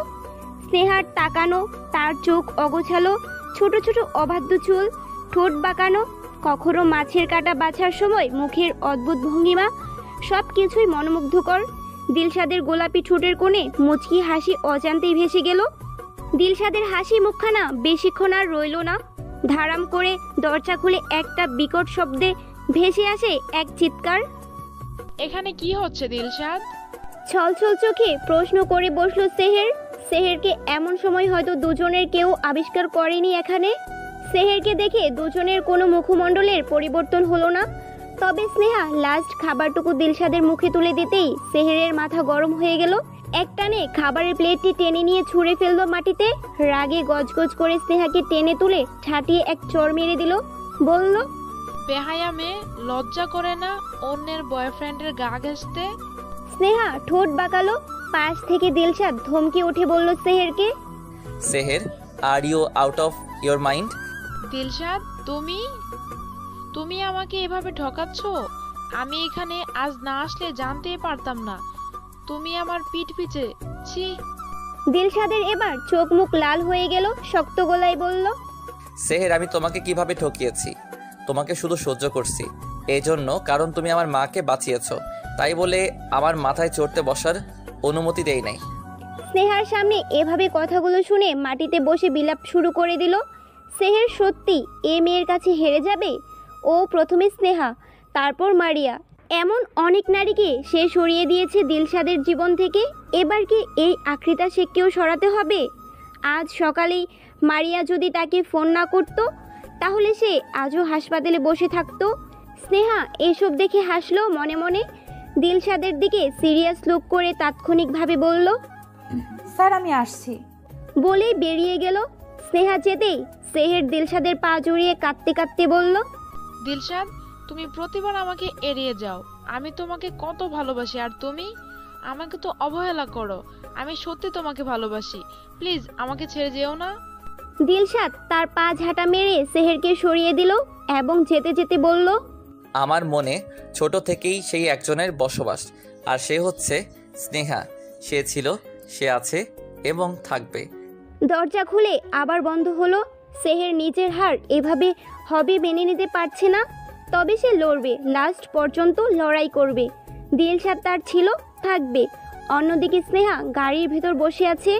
স্নেহার তাকানো, তার চোখ অগোছালো, ছোট ছোট অবাধ্য চুল, ঠোঁট বাঁকানো, কখনো মাছের কাঁটা বাছার সময় মুখের অদ্ভুত ভঙ্গিমা, সব কিছুই মনোমুগ্ধকর। দিলশাদের গোলাপি ঠোঁটের কোণে মুচকি হাসি অজান্তেই ভেসে গেল। দিলশাদের হাসি মুখখানা বেশিক্ষণ আর রইল না। ধারাম করে দরজা খুলে একটা বিকট শব্দে ভেসে আসে এক চিৎকার। এখানে কি হচ্ছে দিলশাদ? ছলছল চোখে প্রশ্ন করে বসলো সেহের। সেহেরকে এমন সময় হয়তো দুজনের কেউ আবিষ্কার করেনি এখানে। সেহেরকে দেখে দুজনের কোনো মুখমণ্ডলের পরিবর্তন হলো না। তবে স্নেহা লাস্ট খাবারটুকু দিলশাদের মুখে তুলে দিতেই সেহেরের মাথা গরম হয়ে গেল। একটানে খাবারের প্লেটটি টেনে নিয়ে ছুঁড়ে ফেললো মাটিতে। রাগে গজগজ করে স্নেহাকে টেনে তুলে ছাটিয়ে এক চড় মেরে দিল। বলল, বেহায়া মেয়ে, লজ্জা করে না অন্যের বয়ফ্রেন্ডের গা ঘেঁষতে? স্নেহা ঠোঁট বাঁকালো। পাশ থেকে দিলশাদ ধমকে উঠে বলল সেহেরকে, Seher, are you out of your mind? Dilshad, তুমি আমাকে এভাবে ঠকাচ্ছ? আমি এখানে আজ না আসলে জানতেই পারতাম না তুমি আমার পিঠ পিছে। ছি! দিলশাদের এবার চোখ মুখ লাল হয়ে গেল। শক্ত গলায় বলল, সেহের, আমি তোমাকে কিভাবে ঠকিয়েছি? তোমাকে শুধু সহ্য করছি এজন্য, কারণ তুমি আমার মাকে বাঁচিয়েছো, তাই বলে আমার মাথায় চড়তে বসার অনুমতি দেই নাই। স্নেহার সামনে এভাবে কথাগুলো শুনে মাটিতে বসে বিলাপ শুরু করে দিল। সেহের সত্যি এ মেয়ের কাছে হেরে যাবে? ও প্রথমে স্নেহা, তারপর মারিয়া, এমন অনেক নারীকে সে সরিয়ে দিয়েছে দিলশাদের জীবন থেকে। এবার কি এই আকৃতা শেখকেও সরাতে হবে? আজ সকালেই মারিয়া যদি তাকে ফোন না করত, তাহলে সে আজও হাসপাতালে বসে থাকতো। স্নেহা এসব দেখে হাসলো মনে মনে। দিলশাদের দিকে সিরিয়াস লুক করে তাৎক্ষণিকভাবে বলল, স্যার, আমি আসছি বলেই বেরিয়ে গেল। স্নেহা যেতেই সেহের দিলশাদের পা জড়িয়ে কাঁদতে কাঁদতে বলল, দিলশাদ, তুমি প্রতিবার আমাকে এড়িয়ে যাও। আমি তোমাকে কত ভালোবাসি, আর তুমি আমাকে তো অবহেলা করো। আমি সত্যি তোমাকে ভালোবাসি, প্লিজ আমাকে ছেড়ে যেও না। দিলশাদ তার পা ঝাঁটা মেরে সেহেরকে সরিয়ে দিল এবং যেতে যেতে বলল, আমার মনে ছোট থেকেই সেই একজনের বসবাস, আর সে হচ্ছে স্নেহা। সে ছিল, সে আছে এবং থাকবে। দরজা খুলে আবার বন্ধ হলো। সেহের নিজের হার এভাবে হবে মেনে নিতে পারছে না। তবে সে লড়বে, লাস্ট পর্যন্ত লড়াই করবে। দিলশাদ তার ছিল, থাকবে। অন্যদিকে স্নেহা গাড়ির ভেতর বসে আছে,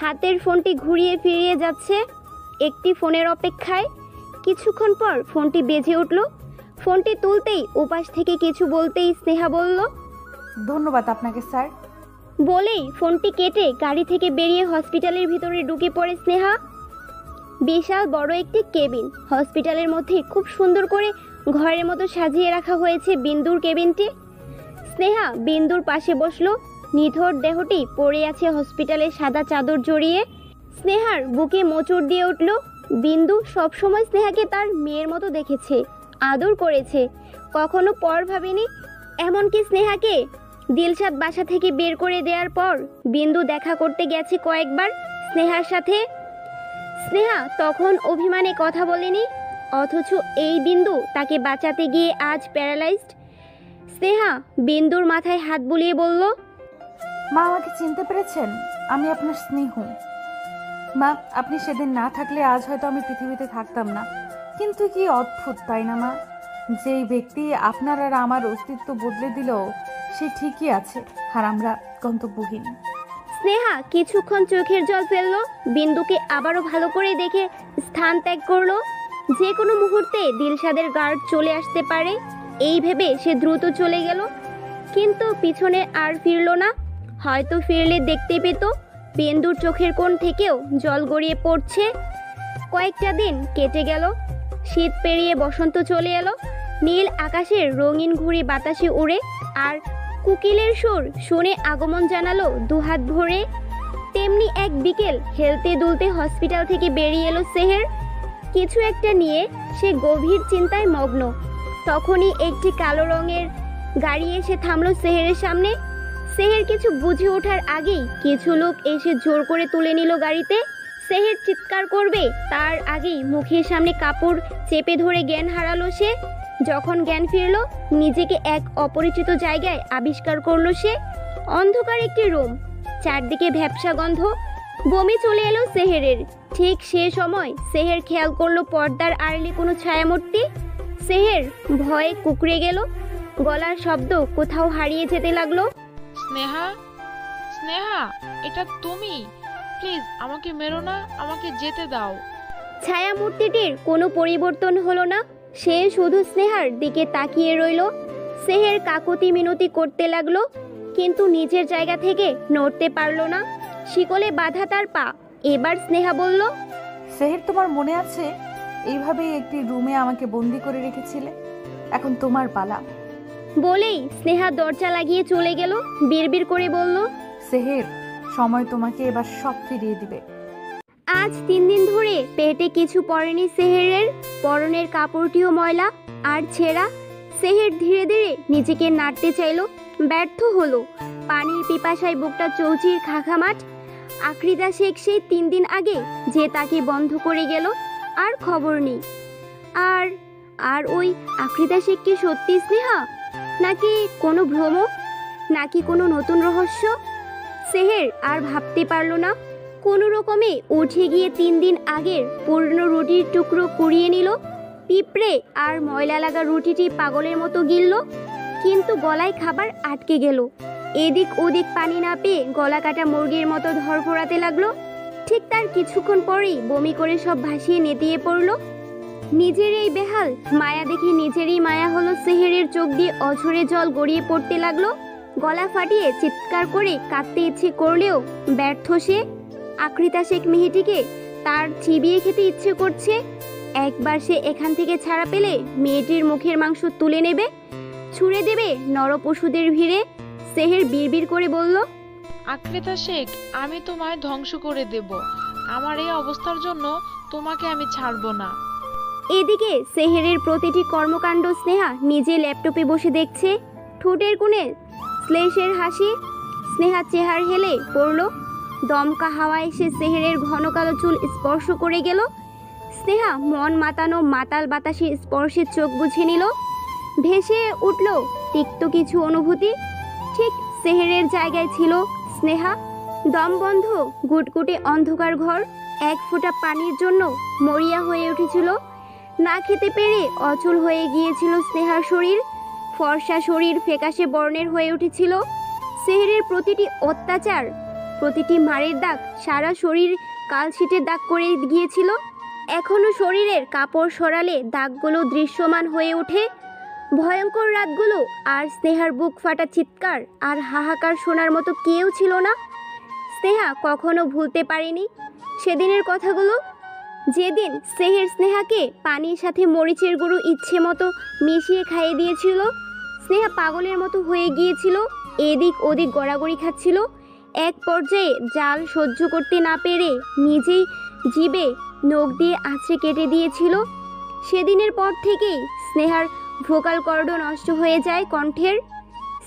হাতের ফোনটি ঘুরিয়ে ফিরিয়ে যাচ্ছে একটি ফোনের অপেক্ষায়। কিছুক্ষণ পর ফোনটি বেজে উঠল। ফোনটি তুলতেই উপাস থেকে কিছু বলতেই স্নেহা বলল, ধন্যবাদ আপনাকে স্যার। বলেই ফোনটি কেটে গাড়ি থেকে বেরিয়ে হসপিটালের ভিতরে ঢুকে পড়ে স্নেহা। বিশাল বড় একটি কেবিন। হসপিটালের মধ্যে খুব সুন্দর করে ঘরের মতো সাজিয়ে রাখা হয়েছে বিন্দুর কেবিনটি। স্নেহা বিন্দুর পাশে বসলো। নিথর দেহটি পড়ে আছে হসপিটালের সাদা চাদর জড়িয়ে। স্নেহার বুকে মোচড় দিয়ে উঠল। বিন্দু সবসময় স্নেহাকে তার মেয়ের মতো দেখেছে, আদর করেছে, কখনো পর ভাবেনি। এমনকি স্নেহাকে দিলশাদ বাসা থেকে বের করে দেওয়ার পর বিন্দু দেখা করতে গেছে কয়েকবার স্নেহার সাথে। স্নেহা তখন অভিমানে কথা বলেনি, অথচ এই বিন্দু তাকে বাঁচাতে গিয়ে আজ প্যারালাইজড। স্নেহা বিন্দুর মাথায় হাত বুলিয়ে বলল, মা আমাকে চিনতে পেরেছেন? আমি আপনার স্নেহ। মা, আপনি সেদিন না থাকলে আজ হয়তো আমি পৃথিবীতে থাকতাম না। কিন্তু কি অদ্ভুত, তাই না মা? যেই ব্যক্তি আপনার আর আমার অস্তিত্ব বদলে দিল, সে ঠিকই আছে আর আমরা গন্তব্যহীন। স্নেহা কিছুক্ষণ চোখের জল ফেললো, বিন্দুকে আবারও ভালো করে দেখে স্থান ত্যাগ করলো। যে কোনো মুহূর্তে দিলশাদের গার্ড চলে আসতে পারে এই ভেবে সে দ্রুত চলে গেল, কিন্তু পিছনে আর ফিরল না। হয়তো ফিরলে দেখতে পেত বিন্দুর চোখের কোণ থেকেও জল গড়িয়ে পড়ছে। কয়েকটা দিন কেটে গেল, শীত পেরিয়ে বসন্ত চলে এলো। নীল আকাশের রঙিন ঘুড়ি বাতাসে উড়ে, আর কুকিলের সুর শুনে আগমন জানালো দুহাত ভরে। তেমনি এক বিকেল হেলতে দুলতে হসপিটাল থেকে বেরিয়ে এলো সেহের। কিছু একটা নিয়ে সে গভীর চিন্তায় মগ্ন। তখনই একটি কালো রঙের গাড়ি এসে থামলো সেহেরের সামনে। সেহের কিছু বুঝে ওঠার আগেই কিছু লোক এসে জোর করে তুলে নিল গাড়িতে। সেহের চিৎকার করবে তার আগেই মুখের সামনে কাপড় চেপে ধরে জ্ঞান হারালো সে। যখন জ্ঞান ফিরল, নিজেকে এক অপরিচিত জায়গায় আবিষ্কার করলো সে। অন্ধকার একটি রুম, চারদিকে ভ্যাপসা গন্ধ। বমি চলে এলো সেহেরের। ঠিক সে সময় সেহের খেয়াল করলো পর্দার আড়ালে কোনো ছায়ামূর্তি। সেহের ভয়ে কুঁকড়ে গেল, গলার শব্দ কোথাও হারিয়ে যেতে লাগলো। স্নেহা, স্নেহা, এটা তুমি? প্লিজ আমাকে মেরো না, আমাকে যেতে দাও। ছায়ামূর্তিটির কোনো পরিবর্তন হলো না, সে শুধু স্নেহার দিকে তাকিয়ে রইল। সেহের কাকুতি মিনতি করতে লাগলো, কিন্তু নিজের জায়গা থেকে নড়তে পারলো না। শিকলে বাঁধা তার পা। এবার স্নেহা বলল, সেহের, তোমার মনে আছে এইভাবেই একটি রুমে আমাকে বন্দি করে রেখেছিলে? এখন তোমার পালা। বলেই স্নেহা দরজা লাগিয়ে চলে গেল। বিড়বিড় করে বলল, সেহের, সময় তোমাকে এবার সব ফিরিয়ে দিবে। আজ 3 দিন ধরে পেটে কিছু পড়েনি সেহেরের। পরনের কাপড়টিও ময়লা আর ছেঁড়া। সেহের ধীরে ধীরে নিজেকে নাড়তে চাইল, ব্যর্থ হলো। পানির পিপাসায় বুকটা চৌচির খাখামাট। আকৃতা শেখ সেই 3 দিন আগে যে তাকে বন্ধ করে গেল, আর খবর নেই। আর আর ওই আকৃতা শেখ কি সত্যি স্নেহা, নাকি কোনো ভ্রম, নাকি কোনো নতুন রহস্য? সেহের আর ভাবতে পারল না। কোনো রকমে উঠে গিয়ে 3 দিন আগের পুরনো রুটির টুকরো কুড়িয়ে নিল। পিঁপড়ে আর ময়লা লাগা রুটিটি পাগলের মতো গিলল, কিন্তু গলায় খাবার আটকে গেল। এদিক ওদিক পানি না পেয়ে গলা কাটা মুরগির মতো ধরফরাতে লাগলো। ঠিক তার কিছুক্ষণ পরেই বমি করে সব ভাসিয়ে নেতিয়ে পড়ল। নিজের এই বেহাল মায়া দেখে নিজেরই মায়া হলো সেহেরের। চোখ দিয়ে অঝরে জল গড়িয়ে পড়তে লাগলো। গলা ফাটিয়ে চিৎকার করে কাঁদতে ইচ্ছে করলেও ব্যর্থ সে। আকৃতা শেখ মেয়েটিকে তার চিবিয়ে খেতে ইচ্ছে করছে। একবার সে এখান থেকে ছাড়া পেলে মেয়েটির মুখের মাংস তুলে নেবে, ছুঁড়ে দেবে নরপশুদের ভিড়ে। সেহের বিড়বিড় করে বলল, আকৃতা শেখ, আমি তোমায় ধ্বংস করে দেব। আমার এই অবস্থার জন্য তোমাকে আমি ছাড়বো না। এদিকে সেহেরের প্রতিটি কর্মকাণ্ড স্নেহা নিজে ল্যাপটপে বসে দেখছে। ঠোঁটের কোণে শ্লেষের হাসি। স্নেহা চেহার হেলে পড়ল। দমকা হাওয়া এসে সেহেরের ঘন কালো চুল স্পর্শ করে গেল। স্নেহা মন মাতানো মাতাল বাতাসে স্পর্শে চোখ বুঝে নিল। ভেসে উঠল তিক্ত কিছু অনুভূতি। ঠিক সেহেরের জায়গায় ছিল স্নেহা। দম বন্ধ গুটগুটে অন্ধকার ঘর। এক ফোঁটা পানির জন্য মরিয়া হয়ে উঠেছিল। না খেতে পেরে অচল হয়ে গিয়েছিল স্নেহার শরীর। ফর্সা শরীর ফ্যাকাশে বর্ণের হয়ে উঠেছিল। সেহেরের প্রতিটি অত্যাচার, প্রতিটি মারের দাগ সারা শরীর কালশিটের দাগ করে গিয়েছিল। এখনো শরীরের কাপড় সরালে দাগগুলো দৃশ্যমান হয়ে ওঠে। ভয়ঙ্কর রাতগুলো আর স্নেহার বুক ফাটা চিৎকার আর হাহাকার শোনার মতো কেউ ছিল না। স্নেহা কখনো ভুলতে পারেনি সেদিনের কথাগুলো, যেদিন সেহের স্নেহাকে পানির সাথে মরিচের গুঁড়ো ইচ্ছে মতো মিশিয়ে খাইয়ে দিয়েছিল। স্নেহা পাগলের মতো হয়ে গিয়েছিল, এদিক ওদিক গড়াগড়ি খাচ্ছিল। এক পর্যায়ে জাল সহ্য করতে না পেরে নিজেই জিভে নখ দিয়ে আঁচড়ে কেটে দিয়েছিল। সেদিনের পর থেকেই স্নেহার ভোকাল কর্ড নষ্ট হয়ে যায় কণ্ঠের।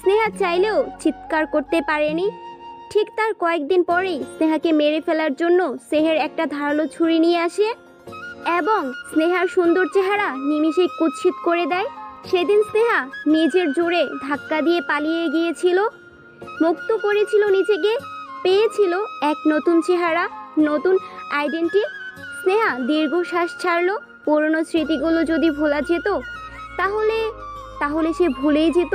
স্নেহা চাইলেও চিৎকার করতে পারেনি। ঠিক তার কয়েকদিন পরেই স্নেহাকে মেরে ফেলার জন্য সেহের একটা ধারালো ছুরি নিয়ে আসে এবং স্নেহার সুন্দর চেহারা নিমিষেই কুৎসিত করে দেয়। সেদিন স্নেহা নিজের জোরে ধাক্কা দিয়ে পালিয়ে গিয়েছিল, মুক্ত করেছিল নিজেকে, পেয়েছিল এক নতুন চেহারা, নতুন আইডেন্টি। স্নেহা দীর্ঘশ্বাস ছাড়লো। পুরনো স্মৃতিগুলো যদি ভোলা যেত তাহলে তাহলে সে ভুলেই যেত।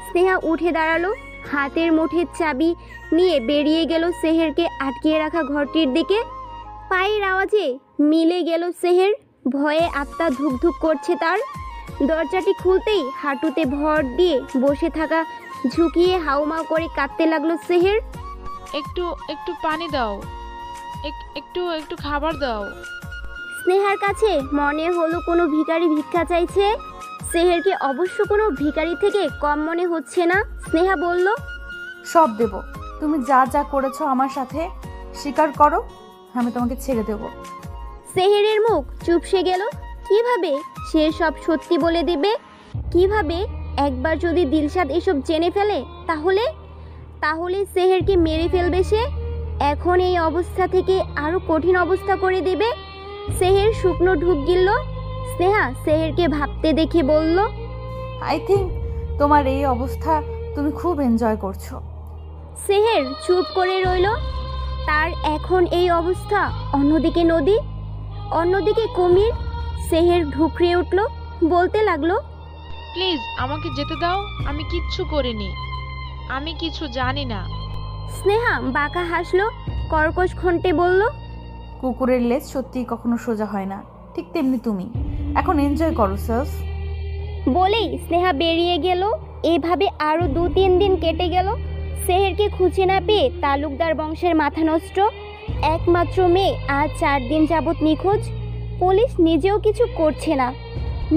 স্নেহা উঠে দাঁড়ালো, হাতের মুঠের চাবি নিয়ে বেরিয়ে গেল সেহেরকে আটকিয়ে রাখা ঘরটির দিকে। পায়ের আওয়াজে মিলে গেল সেহের, ভয়ে আত্মা ধুকধুক করছে তার। দরজাটি খুলতেই হাঁটুতে ভর দিয়ে বসে থাকা ঝুঁকিয়ে হাউমাউ করে কাঁদতে লাগলো সেহের। একটু একটু পানি দাও, একটু একটু খাবার দাও। স্নেহার কাছে মনে হলো কোনো ভিখারি ভিক্ষা চাইছে। সেহেরকে অবশ্য কোনো ভিখারি থেকে কম মনে হচ্ছে না। স্নেহা বলল, সব দেব, তুমি যা যা করেছো আমার সাথে স্বীকার করো, আমি তোমাকে ছেড়ে দেব। সেহেরের মুখ চুপসে গেল। কিভাবে সে সব সত্যি বলে দিবে? কিভাবে? একবার যদি দিলশাদ এসব জেনে ফেলে তাহলে তাহলে সেহেরকে মেরে ফেলবে সে। এখন এই অবস্থা থেকে আরো কঠিন অবস্থা করে দেবে। সেহের শুকনো ঢুক গিলল। স্নেহা সেহেরকে ভাবতে দেখে বলল, আই থিঙ্ক তোমার এই অবস্থা তুমি খুব এনজয় করছো। সেহের চুপ করে রইল। তার এখন এই অবস্থা। অন্যদিকে নদী, অন্যদিকে কুমির। সেহের ঢুকরে উঠল, বলতে লাগলো, প্লিজ আমাকে যেতে দাও, আমি কিচ্ছু করিনি, আমি কিছু জানি না। স্নেহা বাঁকা হাসলো, কর্কশ কণ্ঠে বলল, কুকুরের লেজ সত্যিই কখনো সোজা হয় না, ঠিক তেমনি তুমি এখন এনজয় করো সেলফ। বলেই স্নেহা বেরিয়ে গেল। এভাবে আরো 2-3 দিন কেটে গেল। সেহেরকে খুঁজে না পেয়ে তালুকদার বংশের মাথা নষ্ট। একমাত্র মেয়ে আজ 4 দিন যাবৎ নিখোঁজ। পুলিশ নিজেও কিছু করছে না।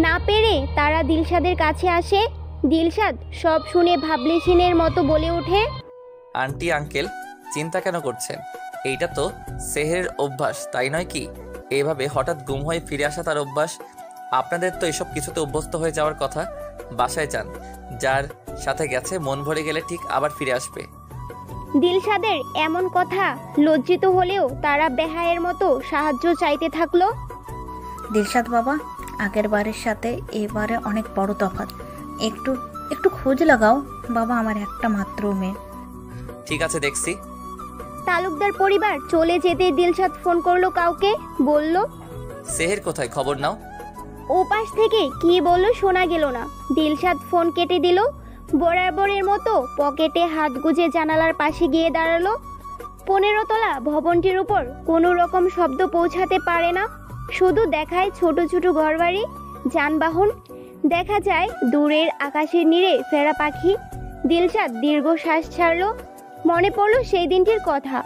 না পেরে তারা দিলশাদের কাছে আসে। দিলশাদ সব শুনে ভাবলেশিনের মতো বলে ওঠে, আন্টি আঙ্কেল চিন্তা কেন করছেন? এইটা তো সেহেরের অভ্যাস, তাই নয় কি? এইভাবে হঠাৎ গুম হয়ে ফিরে আসা তার অভ্যাস। আপনাদের তো এসব কিছুতে অভ্যস্ত হয়ে যাওয়ার কথা। বাসায় যান, যার সাথে গেছে মন ভরে গেলে ঠিক আবার ফিরে আসবে। দিলশাদের এমন কথা লজ্জিত হলেও তারা বেহায়ের মতো সাহায্য চাইতে থাকলো। দিলশাদ বাবা, আগের বারের সাথে এবারে অনেক বড় তফাৎ, একটু একটু খোঁজ লাগাও বাবা, আমার একটা মাত্র মেয়ে। ঠিক আছে, দেখছি। তালুকদার পরিবার চলে যেতে দিলশাদ ফোন করলো কাউকে, বলল, সেহের কোথায়, খবর নাও। ওপাশ থেকে কি বলল শোনা গেল না। দিলশাদ ফোন কেটে দিল। বরাবরের মতো পকেটে হাত গুজে জানালার পাশে গিয়ে দাঁড়ালো। 15 তলা ভবনটির উপর কোনো রকম শব্দ পৌঁছাতে পারে না, শুধু দেখায় ছোট ছোট ঘরবাড়ি, যানবাহন। দেখা যায় দূরের আকাশের নীড়ে ফেরা পাখি। দিলশাদ দীর্ঘশ্বাস ছাড়লো। মনে পড়ল সেই দিনটির কথা।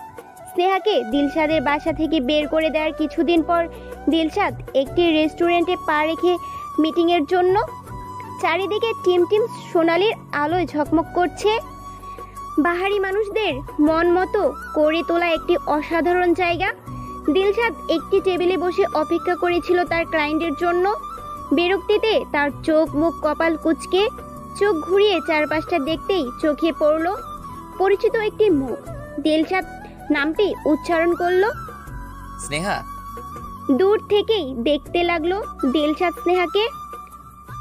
স্নেহাকে দিলশাদের বাসা থেকে বের করে দেওয়ার কিছুদিন পর দিলশাদ একটি রেস্টুরেন্টে পা রেখে মিটিংয়ের জন্য। চারিদিকে টিম সোনালির আলোয় ঝকমক করছে। বাহারি মানুষদের মন মতো করে তোলা একটি অসাধারণ জায়গা। দিলশাদ একটি টেবিলে বসে অপেক্ষা করেছিল তার ক্লায়েন্টের জন্য। বিরক্তিতে তার চোখ মুখ কপাল কুঁচকে, চোখ ঘুরিয়ে চারপাশটা দেখতেই চোখে পড়ল পরিচিত একটি মুখ। দিলশাদ নামটি উচ্চারণ করলো। স্নেহা। দূর থেকেই দেখতে লাগলো দিলশাদ স্নেহাকে।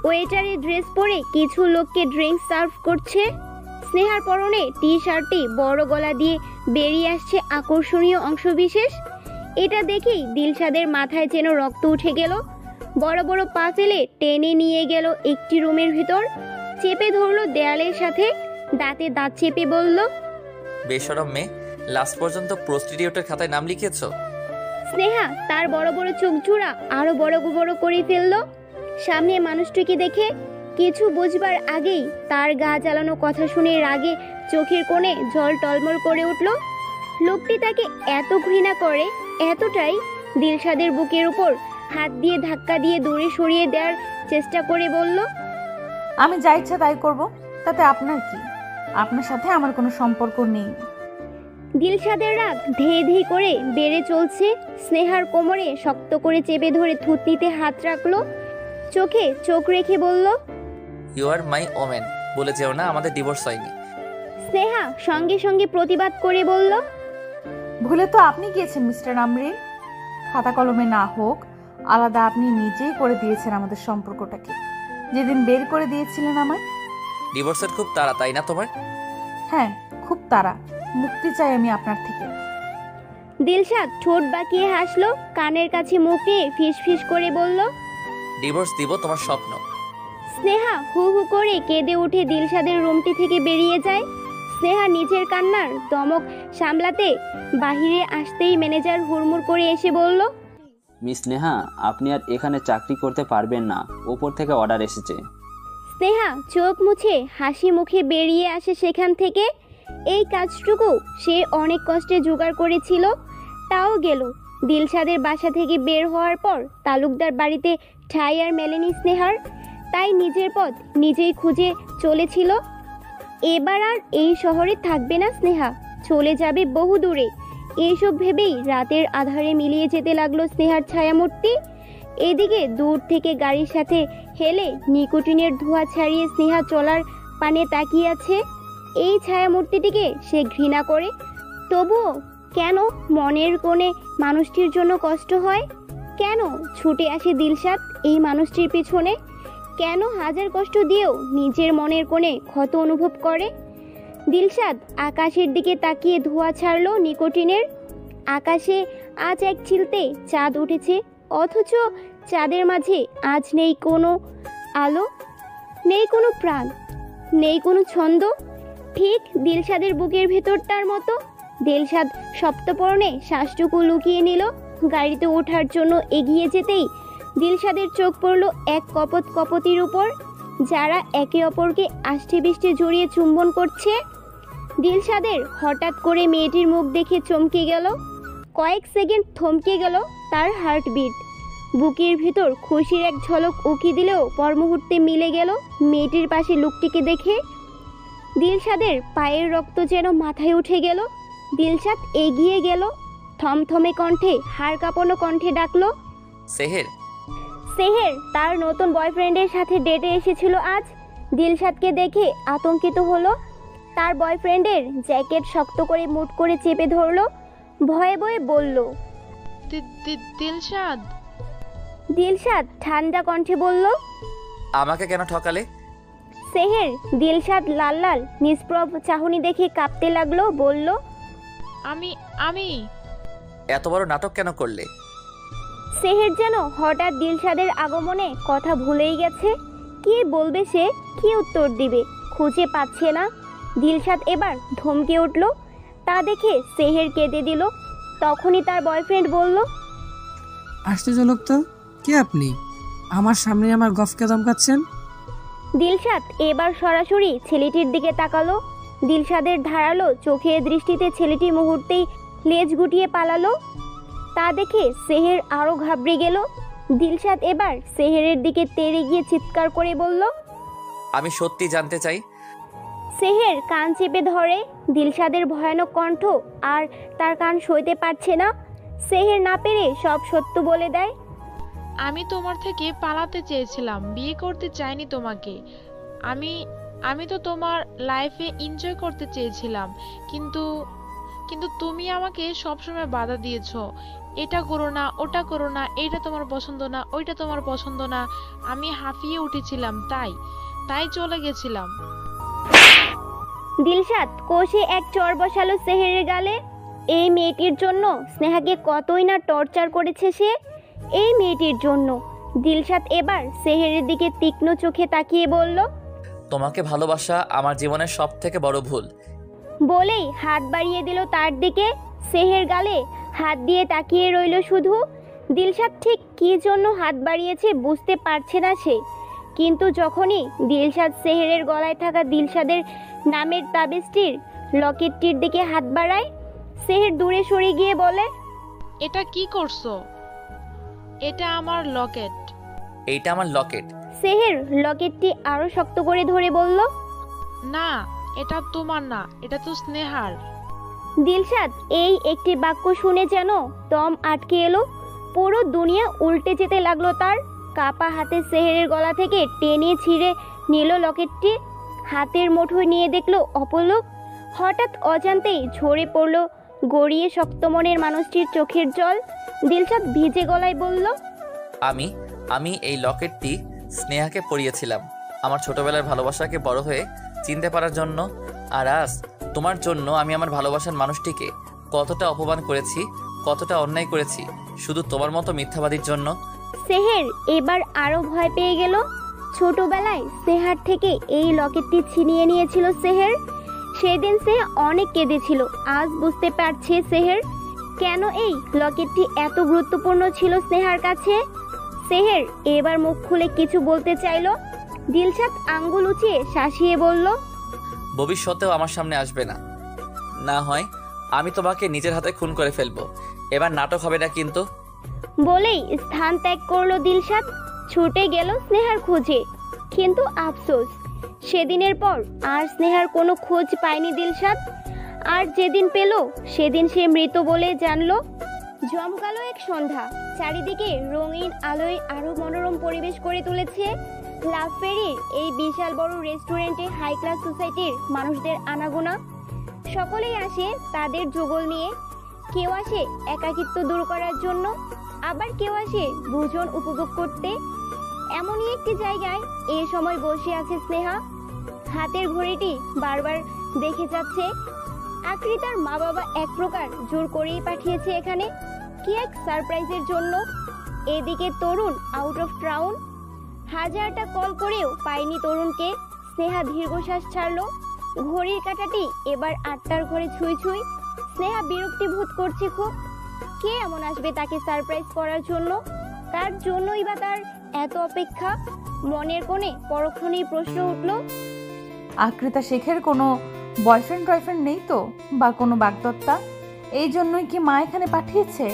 ওয়েটারের ড্রেস পরে কিছু লোককে ড্রিঙ্ক সার্ভ করছে। স্নেহার পরনে টি শার্টটি বড় গলা দিয়ে বেরিয়ে আসছে আকর্ষণীয় অংশবিশেষ। এটা দেখেই দিলশাদের মাথায় যেন রক্ত উঠে গেল। বড় বড় পা ফেলে টেনে নিয়ে গেল একটি রুমের ভিতর, চেপে ধরলো দেয়ালের সাথে, দাঁতে দাঁত চেপে বলল, বেশরম মেয়ে, লাস্ট পর্যন্ত প্রস্টিটিউটের খাতায় নাম লিখেছো? স্নেহা তার বড় বড় চোখ জোড়া আরো বড় বড় করে ফেললো সামনে মানুষটিকে দেখে। কিছু বুঝবার আগেই তার গা জ্বালানো কথা শুনে রাগে চোখের কোণে জল টলমল করে উঠল। লোকটি তাকে এত ঘৃণা করে, এতটাই, দিলশাদের বুকের উপর হাত দিয়ে ধাক্কা দিয়ে দূরে সরিয়ে দেওয়ার চেষ্টা করে বলল, আমি যা ইচ্ছা তাই করব, তাতে আপনার কি? আপনার সাথে আমার কোনো সম্পর্ক নেই। দিলশাদের রাগ ধেয়ে ধেয়ে করে বেড়ে চলছে। স্নেহার কোমরে শক্ত করে চেপে ধরে থুতনিতে হাত রাখলো, চোখে চোখ রেখে বলল, ইউ আর মাই ওমেন, বলে যেও না আমাদের ডিভোর্স হয়নি। স্নেহা সঙ্গে সঙ্গে প্রতিবাদ করে বলল, ভুলে তো আপনি গিয়েছেন মিস্টার আমরিন, খাতা কলমে না হোক, আলাদা আপনি নিজেই করে দিয়েছেন আমাদের সম্পর্কটাকে। যেদিন বের করে দিয়েছিলেন আমায়। ডিভোর্সের খুব তাড়া, তাই না তোমার? হ্যাঁ, খুব তাড়া। মুক্তি চাই আমি আপনার থেকে। দিলশাদ ঠোঁট বাঁকিয়ে হাসলো, কানের কাছে মুখ নিয়ে ফিস ফিস করে বলল। ডিভোর্স দিব তোমার স্বপ্ন। স্নেহা হু হু করে কেঁদে উঠে দিলশাদের রুমটি থেকে বেরিয়ে যায়। স্নেহা নিজের কান্নার দমক সামলাতে বাহিরে আসতেই ম্যানেজার হুড়মুড় করে এসে বলল, মিস নেহা, আপনি আর এখানে চাকরি করতে পারবেন না, ওপর থেকে অর্ডার এসেছে। স্নেহা চোখ মুছে হাসি মুখে বেরিয়ে আসে সেখান থেকে। এই কাজটুকু সে অনেক কষ্টে জোগাড় করেছিল, তাও গেল। দিলশাদের বাসা থেকে বের হওয়ার পর তালুকদার বাড়িতে ঠাঁই আর মেলেনি স্নেহার, তাই নিজের পথ নিজেই খুঁজে চলেছিল। এবার আর এই শহরে থাকবে না স্নেহা, চলে যাবে বহু দূরে। এইসব ভেবেই রাতের আধারে মিলিয়ে যেতে লাগলো স্নেহার ছায়ামূর্তি। এদিকে দূর থেকে গাড়ির সাথে হেলে নিকোটিনের ধোঁয়া ছাড়িয়ে স্নেহা চলার পানে তাকিয়ে আছে। এই ছায়ামূর্তিটিকে সে ঘৃণা করে, তবুও কেন মনের কোণে মানুষটির জন্য কষ্ট হয়? কেন ছুটে আসে দিলশাদ এই মানুষটির পিছনে? কেন হাজার কষ্ট দিয়েও নিজের মনের কোণে ক্ষত অনুভব করে? দিলশাদ আকাশের দিকে তাকিয়ে ধোঁয়া ছাড়লো নিকোটিনের। আকাশে আজ এক চিলতে চাঁদ উঠেছে, অথচ চাঁদের মাঝে আজ নেই কোনো আলো, নেই কোনো প্রাণ, নেই কোনো ছন্দ। ঠিক দিলশাদের বুকের ভেতরটার মতো। দিলশাদ সপ্তপর্ণে শ্বাসটুকু লুকিয়ে নিল। গাড়িতে ওঠার জন্য এগিয়ে যেতেই দিলশাদের চোখ পড়ল এক কপত কপতির উপর, যারা একে অপরকে আষ্টে পিষ্টে জড়িয়ে চুম্বন করছে। দিলশাদের হঠাৎ করে মেয়েটির মুখ দেখে চমকে গেল। কয়েক সেকেন্ড থমকে গেল তার হার্টবিট। বুকের ভিতর খুশির এক ঝলক উকি দিলেও পর মুহূর্তে মিলে গেল মেয়েটির পাশে লোকটিকে দেখে। দিলশাদের পায়ের রক্ত যেন মাথায় উঠে গেল। দিলশাদ এগিয়ে গেল, থমথমে কণ্ঠে, হাড় কাঁপানো কণ্ঠে ডাকলো, সেহের। সেহের তার নতুন বয়ফ্রেন্ডের সাথে ডেটে এসেছিল আজ। দিলশাদকে দেখে আতঙ্কিত হলো। তার বয়ফ্রেন্ডের জ্যাকেট শক্ত করে মুঠ করে চেপে ধরলো, ভয়ে ভয়ে বলল, দিলশাদ। দিলশাদ ঠান্ডা কণ্ঠে বলল, আমাকে কেন ঠকালে? সেহের দিলশাদ লাল লাল নিষ্প্রভ চাহনি দেখে কাঁপতে লাগলো, বলল, আমি এত বড় নাটক কেন করলে? সেহের যেন হঠাৎ দিলশাদের আগমনে কথা ভুলেই গেছে। কি বলবে সে, কি উত্তর দিবে খুঁজে পাচ্ছে না। দিলশাদ এবার ধমকে উঠল। তা দেখে সেহের কেঁদে দিল। তখনই তার বয়ফ্রেন্ড বলল, আশ্চর্য লোক তো, কে আপনি? আমার সামনে আমার গফকে ধমকাচ্ছেন? দিলশাদ এবার সরাসরি ছেলেটির দিকে তাকালো। দিলশাদের ধারালো চোখের দৃষ্টিতে ছেলেটি মুহূর্তেই লেজ গুটিয়ে পালালো। তা দেখে সেহের আরো ঘাবড়ে গেল। দিলশাদ এবার সেহেরের দিকে তেড়ে গিয়ে চিৎকার করে বলল, আমি সত্যি জানতে চাই। সেহের কান চেপে ধরে। দিলশাদের ভয়ানক কণ্ঠ আর তার কান সইতে পারছে না। সেহের না পেরে সব সত্য বলে দেয়, আমি তোমার থেকে পালাতে চেয়েছিলাম, বিয়ে করতে চাইনি তোমাকে। আমি তো তোমার লাইফে এনজয় করতে চেয়েছিলাম, কিন্তু তুমি আমাকে সবসময় বাধা দিয়েছো। এটা করো না, ওটা করো না, এইটা তোমার পছন্দ না, ওইটা তোমার পছন্দ না। আমি হাঁফিয়ে উঠেছিলাম, তাই চলে গেছিলাম। দিলশাদ কষে এক চর বসালো সেহেরের গালে। এই মেয়েটির জন্য স্নেহাকে কতই না টর্চার করেছে সে। এই মেয়েটির জন্য। দিলশাদ এবার সেহেরের দিকে তীক্ষ্ণ চোখে তাকিয়ে বলল, তোমাকে ভালোবাসা আমার জীবনের সব থেকে বড় ভুল। বলেই হাত বাড়িয়ে দিল তার দিকে। সেহের গালে হাত দিয়ে তাকিয়ে রইল শুধু। দিলশাদ ঠিক কী জন্য হাত বাড়িয়েছে বুঝতে পারছে না সে। কিন্তু যখনই দিলশাদ সেহেরের গলায় থাকা দিলশাদের নামের তাবিজটির লকেটটির দিকে হাত বাড়ায়, সেহের দূরে সরে গিয়ে বলে, এটা কি করছো? এটা আমার লকেট। এইটা আমার লকেট। সেহের লকেটটি আরো শক্ত করে ধরে বলল, না, এটা তোমার না, এটা তো স্নেহার। দিলশাদ এই একটি বাক্য শুনে যেন দম আটকে এলো। পুরো দুনিয়া উল্টে যেতে লাগলো তার। কাপা হাতে সেহেরের গলা থেকে টেনে ছিঁড়ে নিল লকেটটি। হাতের মুঠোয় নিয়ে দেখলো অপলক। হঠাৎ অজান্তেই ঝরে পড়ল গড়িয়ে শক্ত মনের মানুষটির চোখের জল। দিলশাদ ভিজে গলায় বলল, আমি এই লকেটটি স্নেহাকে পড়িয়েছিলাম আমার ছোটবেলার ভালোবাসাকে বড় হয়ে চিনতে পারার জন্য। আর আজ তোমার জন্য আমি আমার ভালোবাসার মানুষটিকে কতটা অপমান করেছি, কতটা অন্যায় করেছি শুধু তোমার মতো মিথ্যাবাদীর জন্য। সেহের এবার আরো ভয় পেয়ে গেল। ছোটবেলায় স্নেহার থেকে এই লকেটটি ছিনিয়ে নিয়েছিল সেহের। সেদিন সে অনেক কেঁদেছিল। আজ বুঝতে পারছে সেহের কেন এই লকেটটি এত গুরুত্বপূর্ণ ছিল স্নেহার কাছে। সেহের এবার মুখ খুলে কিছু বলতে চাইল। দিলশাদ আঙ্গুল উঁচিয়ে শাসিয়ে বলল, ভবিষ্যতেও আমার সামনে আসবে না, না হয় আমি তোমাকে নিজের হাতে খুন করে ফেলবো। এবার নাটক হবে না কিন্তু। বলেই স্থান ত্যাগ করলো দিলশাদ। ছুটে গেল স্নেহার খোঁজে। কিন্তু আফসোস, সেদিনের পর আর স্নেহার কোনো খোঁজ পায়নি দিলশাদ। আর যেদিন পেল সেদিন সে মৃত বলে জানলো। জমকালো এক সন্ধ্যা, চারিদিকে রঙিন আলোয় আরো মনোরম পরিবেশ করে তুলেছে লাভ ফেরির এই বিশাল বড় রেস্টুরেন্টে হাই ক্লাস সোসাইটির মানুষদের আনাগোনা। সকলেই আসে তাদের যুগল নিয়ে। কেউ আসে একাকিত্ব দূর করার জন্য, আবার কেউ আসে ভোজন উপভোগ করতে। এমনই একটি জায়গায় এই সময় বসে আছে স্নেহা। হাতের ঘড়িটি বারবার দেখে যাচ্ছে। আকৃতার মা বাবা এক প্রকার জোর করেই পাঠিয়েছে এখানে, কি এক সারপ্রাইজের জন্য। এদিকে তরুণ আউট অফ টাউন, হাজারটা কল করেও পায়নি তরুণকে। স্নেহা দীর্ঘশ্বাস ছাড়লো। ঘড়ির কাঁটাটি এবার 8টার ঘরে ছুঁই ছুঁই। স্নেহা বিরক্তি বোধ করছে খুব। কে এমন আসবে তাকে সারপ্রাইজ করার জন্য? কার জন্যই বা তার এত অপেক্ষা? মনের কোণে পরক্ষণেই প্রশ্ন উঠল। আকৃতা শেখের কোনো বয়ফ্রেন্ড নেই তো, বা কোনো বাগদত্তা? এই জন্যই কি মা এখানে পাঠিয়েছে?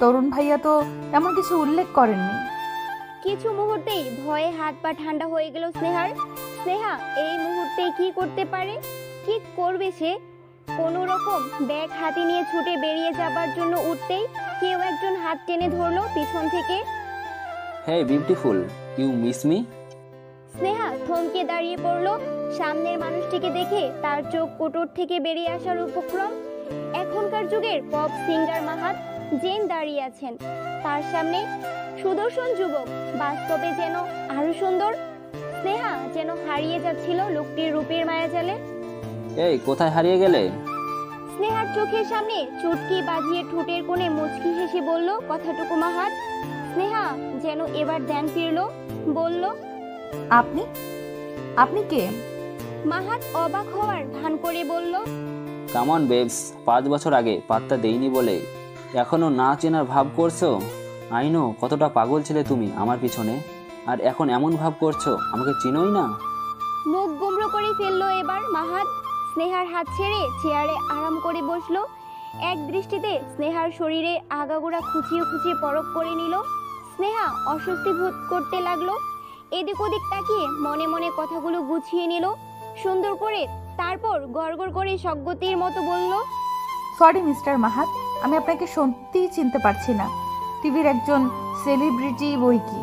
তরুণ ভাইয়া তো এমন কিছু উল্লেখ করেননি। কিছু মুহূর্তেই ভয়ে হাত পা ঠান্ডা হয়ে গেল স্নেহার। স্নেহা এই মুহূর্তে কি করতে পারে, কি করবে সে? কোনো রকম ব্যাগ হাতে নিয়ে ছুটে বেরিয়ে যাবার জন্য উঠতেই কেউ একজন হাত টেনে ধরলো পিছন থেকে। Hey beautiful, you miss me? Sneha থমকে দাঁড়িয়ে পড়লো। সামনের মানুষটিকে দেখে তার চোখ কোটর থেকে বেরিয়ে আসার উপক্রম। এখনকার যুগের পপ সিঙ্গার মাহাত জেন দাঁড়িয়ে আছেন তার সামনে। সুদর্শন যুবক, বাস্তবে যেন আরো সুন্দর। স্নেহা যেন হারিয়ে যাচ্ছিল লোকটির রূপের মায়াজালে। এই কোথায় হারিয়ে গেলে? স্নেহার চোখের সামনে চুটকি বাজিয়ে ঠোঁটের কোণে মুচকি হেসে বলল কথাটুকু মাহাত। স্নেহা যেন এবার ধ্যান ফিরলো, বলল, আপনি আপনি কে? মাহাত অবাক হওয়ার ভান করে বলল, কাম অন বেবস, 5 বছর আগে পাত্তা দেইনি বলে এখনো না চেনার ভাব করছো। আই নো কতটা পাগল ছিলে তুমি আমার পিছনে, আর এখন এমন ভাব করছো আমাকে চিনোই না। মুখ গুমড়ো করে ফেললো এবার মাহাত। স্নেহার হাত ছেড়ে চেয়ারে আরাম করে বসলো। এক দৃষ্টিতে স্নেহার শরীরে আগাগোড়া খুঁচিয়ে খুঁচিয়ে পরখ করে নিল। স্নেহা অস্বস্তি বোধ করতে লাগলো। এদিক ওদিক তাকিয়ে মনে মনে কথাগুলো গুছিয়ে নিল সুন্দর করে। তারপর গড়গড় করে সজ্ঞতির মতো বলল, সরি মিস্টার মাহাত, আমি আপনাকে সত্যিই চিনতে পারছি না। টিভির একজন সেলিব্রিটি বই কি,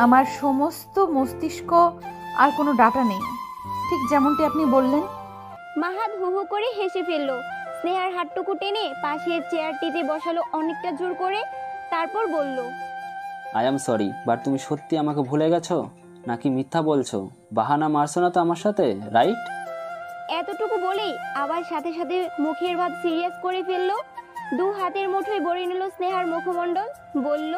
আমার সমস্ত মস্তিষ্ক আর কোনো ডাটা নেই, ঠিক যেমনটি আপনি বললেন। মাহাত হু হু করে হেসে ফেলল। স্নেহার হাতটুকু টেনে পাশের চেয়ারটিতে বসালো অনেকটা জোর করে। তারপর বলল, আই এম সরি, বাট তুমি সত্যি আমাকে ভুলে গেছো নাকি মিথ্যা বলছো? বাহানা মারছো না তো আমার সাথে, রাইট? এতটুকু বলেই আবার সাথে সাথে মুখের ভাব সিরিয়াস করে ফেলল। দু হাতের মুঠোয় ভরে নিল স্নেহার মুখমণ্ডল। বলল,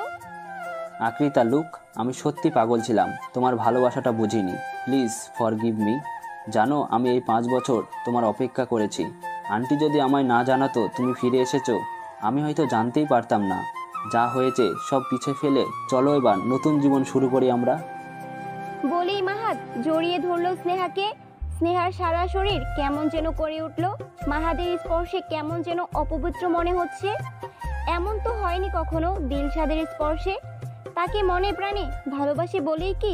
আকৃতা লুক, আমি সত্যি পাগল ছিলাম, তোমার ভালোবাসাটা বুঝিনি। Please forgive me. জানো আমি এই 5 বছর তোমার অপেক্ষা করেছি। আন্টি যদি আমায় না জানাতো তুমি ফিরে এসেছো, আমি হয়তো জানতেই পারতাম না। যা হয়েছে সব পিছে ফেলে চলো এবার নতুন জীবন শুরু করি আমরা। বলেই মাহাত জড়িয়ে ধরলো স্নেহাকে। স্নেহার সারা শরীর কেমন যেন করে উঠল। মাহাদের স্পর্শে কেমন যেন অপবিত্র মনে হচ্ছে। এমন তো হয়নি কখনো দিলশাদের স্পর্শে। তাকে মনে প্রাণে ভালোবাসে বলেই কি?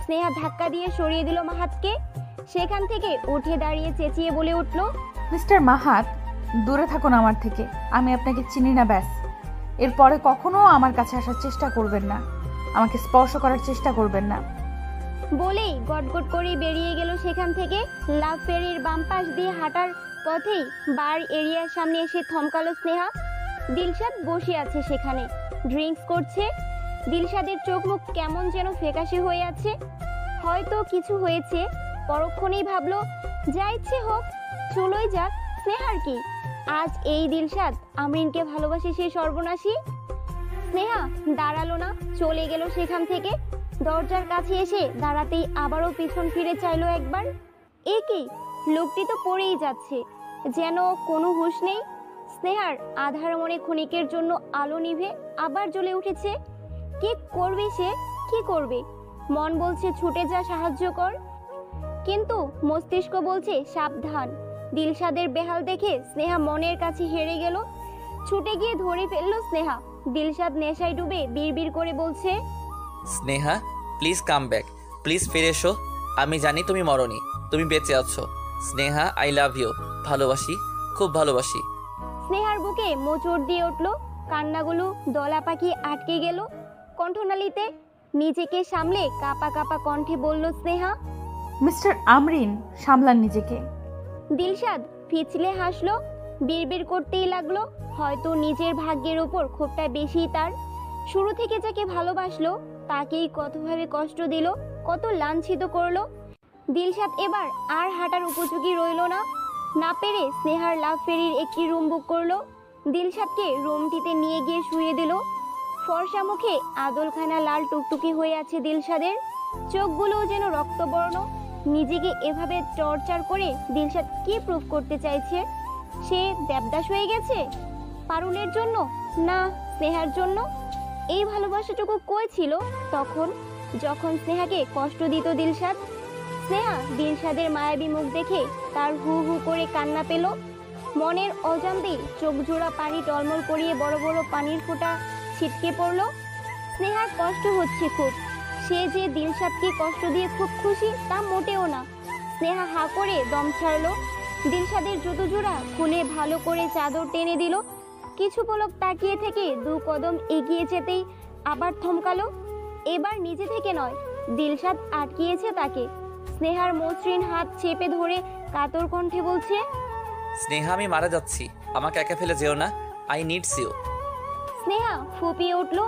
স্নেহা ধাক্কা দিয়ে সরিয়ে দিল মাহাতকে। সেখান থেকে উঠে দাঁড়িয়ে চেঁচিয়ে বলে উঠল, মিস্টার মাহাত, দূরে থাকুন আমার থেকে। আমি আপনাকে চিনি না, ব্যাস। এরপরে কখনো আমার কাছে আসার চেষ্টা করবেন না, আমাকে স্পর্শ করার চেষ্টা করবেন না। বলেই গটগট করে বেরিয়ে গেল সেখান থেকে। লাভ ফেরির বাম পাশ দিয়ে হাঁটার পথেই বার এরিয়ার সামনে এসে থমকালো স্নেহা। দিলশাদ বসে আছে সেখানে, ড্রিঙ্কস করছে। দিলশাদের চোখ মুখ কেমন যেন ফ্যাকাশে হয়ে আছে। হয়তো কিছু হয়েছে। পরক্ষণেই ভাবলো যা ইচ্ছে হোক, চলোই যাক, স্নেহার কি। আজ এই দিলশাদ আমরিনকে ভালোবাসে সে সর্বনাশী। স্নেহা দাঁড়ালো না, চলে গেল সেখান থেকে। দরজার কাছে এসে দাঁড়াতেই আবারও পিছন ফিরে চাইলো একবার। এ কি, লোকটি তো পড়েই যাচ্ছে, যেন কোনো হুঁশ নেই। স্নেহার আধার মনে ক্ষণিকের জন্য আলো নিভে আবার জ্বলে উঠেছে। কি করবে সে, কি করবে? মন বলছে ছুটে যা, সাহায্য কর, কিন্তু মস্তিষ্ক বলছে সাবধান। দিলশাদের বেহাল দেখে স্নেহা মনের কাছে হেরে গেল। ছুটে গিয়ে ধরে ফেললো স্নেহা। দিলশাদ নেশায় ডুবে বিড়বিড় করে বলছে, Sneha please come back, please ফিরে এসো। আমি জানি তুমি মরনি, তুমি বেঁচে আছো। স্নেহা আই লাভ ইউ, ভালোবাসি, খুব ভালোবাসি। স্নেহার বুকে মোচড় দিয়ে উঠল, কান্নাগুলো দলা পাখি আটকে গেল কণ্ঠনালীতে। নিজেকে সামলে কাপা কাপা কণ্ঠে বলল স্নেহা, মিস্টার আমরিন, সামলান নিজেকে। দিলশাদ ফিচলে হাসলো, বিড়বিড় করতেই লাগলো। হয়তো নিজের ভাগ্যের উপর ক্ষোভটা বেশি তার। শুরু থেকে যাকে ভালোবাসলো তাকেই কতভাবে কষ্ট দিল, কত লাঞ্ছিত করলো। দিলশাদ এবার আর হাঁটার উপযোগী রইল না। না পেরে স্নেহার লাভ ফেরির একটি রুম বুক করলো। দিলশাদকে রুমটিতে নিয়ে গিয়ে শুয়ে দিল। ফর্সা মুখে আদলখানা লাল টুকটুকি হয়ে আছে দিলশাদের, চোখগুলোও যেন রক্তবর্ণ। নিজেকে এভাবে টর্চার করে দিলশাদ কি প্রুভ করতে চাইছে? সে দেবদাস হয়ে গেছে পারুলের জন্য, না স্নেহার জন্য? এই ভালোবাসাটুকু কই ছিল তখন, যখন স্নেহাকে কষ্ট দিত দিলশাদ? স্নেহা দিলশাদের মায়াবী মুখ দেখে তার হু হু করে কান্না পেল। মনের অজান্তেই চোখ জোড়া পানি টলমল করিয়ে বড় বড় পানির ফোঁটা ছিটকে পড়ল। স্নেহার কষ্ট হচ্ছে খুব। সে যে দিলশাদকে কষ্ট দিয়ে খুব খুশি তা মোটেও না। স্নেহা হা করে দম ছাড়লো। দিলশাদের জুতো জোড়া খুলে ভালো করে চাদর টেনে দিল। কিছু পলক তাকিয়ে থেকে দু কদম এগিয়ে যেতেই আবার থমকালো। এবার নিজে থেকে নয়, দিলশাদ আটকিয়েছে তাকে। স্নেহার মসৃণ হাত চেপে ধরে কাতর কণ্ঠে বলছে, স্নেহা আমি মারা যাচ্ছি, আমাকে একা ফেলে যেও না, আই নিডস ইউ। স্নেহা ফুপিয়ে উঠল।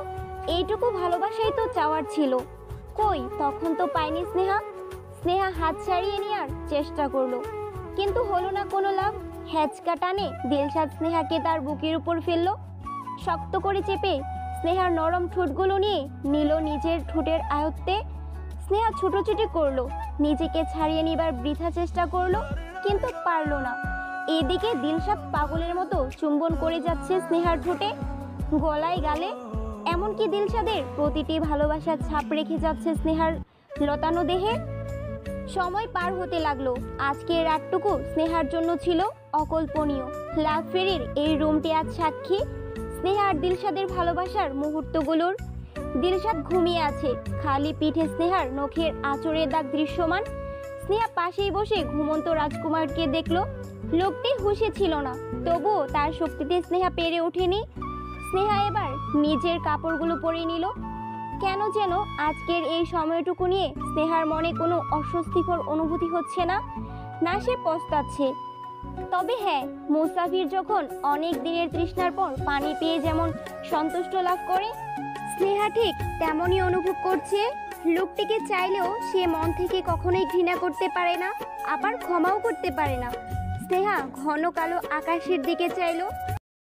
এইটুকু ভালোবাসাই তো চাওয়ার ছিল, কই তখন তো পায়নি স্নেহা। স্নেহা হাত ছাড়িয়ে নেওয়ার চেষ্টা করলো, কিন্তু হলো না কোনো লাভ। হ্যাচকা টানে দিলশাদ স্নেহাকে তার বুকের উপর ফেললো। শক্ত করে চেপে স্নেহার নরম ঠোঁটগুলো নিয়ে নিল নিজের ঠোঁটের আয়ত্তে। স্নেহা ছুটোছুটি করলো, নিজেকে ছাড়িয়ে নিবার বৃথা চেষ্টা করলো, কিন্তু পারল না। এদিকে দিলশাদ পাগলের মতো চুম্বন করে যাচ্ছে স্নেহার ঠোঁটে, গলায়, গালে। এমনকি দিলশাদের প্রতিটি ভালোবাসার ছাপ রেখে যাচ্ছে স্নেহার লতানো দেহে। সময় পার হতে লাগলো। আজকের রাতটুকু স্নেহার জন্য ছিল অকল্পনীয়। লাভ ফেরির এই রুমটি আজ সাক্ষী স্নেহা আর দিলশাদের ভালোবাসার মুহূর্তগুলোর। দিলশাদ ঘুমিয়ে আছে, খালি পিঠে স্নেহার নখের আঁচড়ের দাগ দৃশ্যমান। স্নেহা পাশেই বসে ঘুমন্ত রাজকুমারকে দেখলো। লোকটি হুঁশে ছিল না, তবুও তার শক্তিতে স্নেহা পেরে ওঠেনি। স্নেহা এবার নিজের কাপড়গুলো পরে নিল। কেন যেন আজকের এই সময়টুকু নিয়ে স্নেহার মনে কোনো অস্বস্তিকর অনুভূতি হচ্ছে না, না সে পস্তাচ্ছে। তবে হ্যাঁ, মুসাফির যখন অনেক দিনের তৃষ্ণার পর পানি পেয়ে যেমন সন্তুষ্ট লাভ করে, স্নেহা ঠিক তেমনই অনুভব করছে। লোকটিকে চাইলেও সে মন থেকে কখনোই ঘৃণা করতে পারে না, আবার ক্ষমাও করতে পারে না। স্নেহা ঘন কালো আকাশের দিকে চাইলো।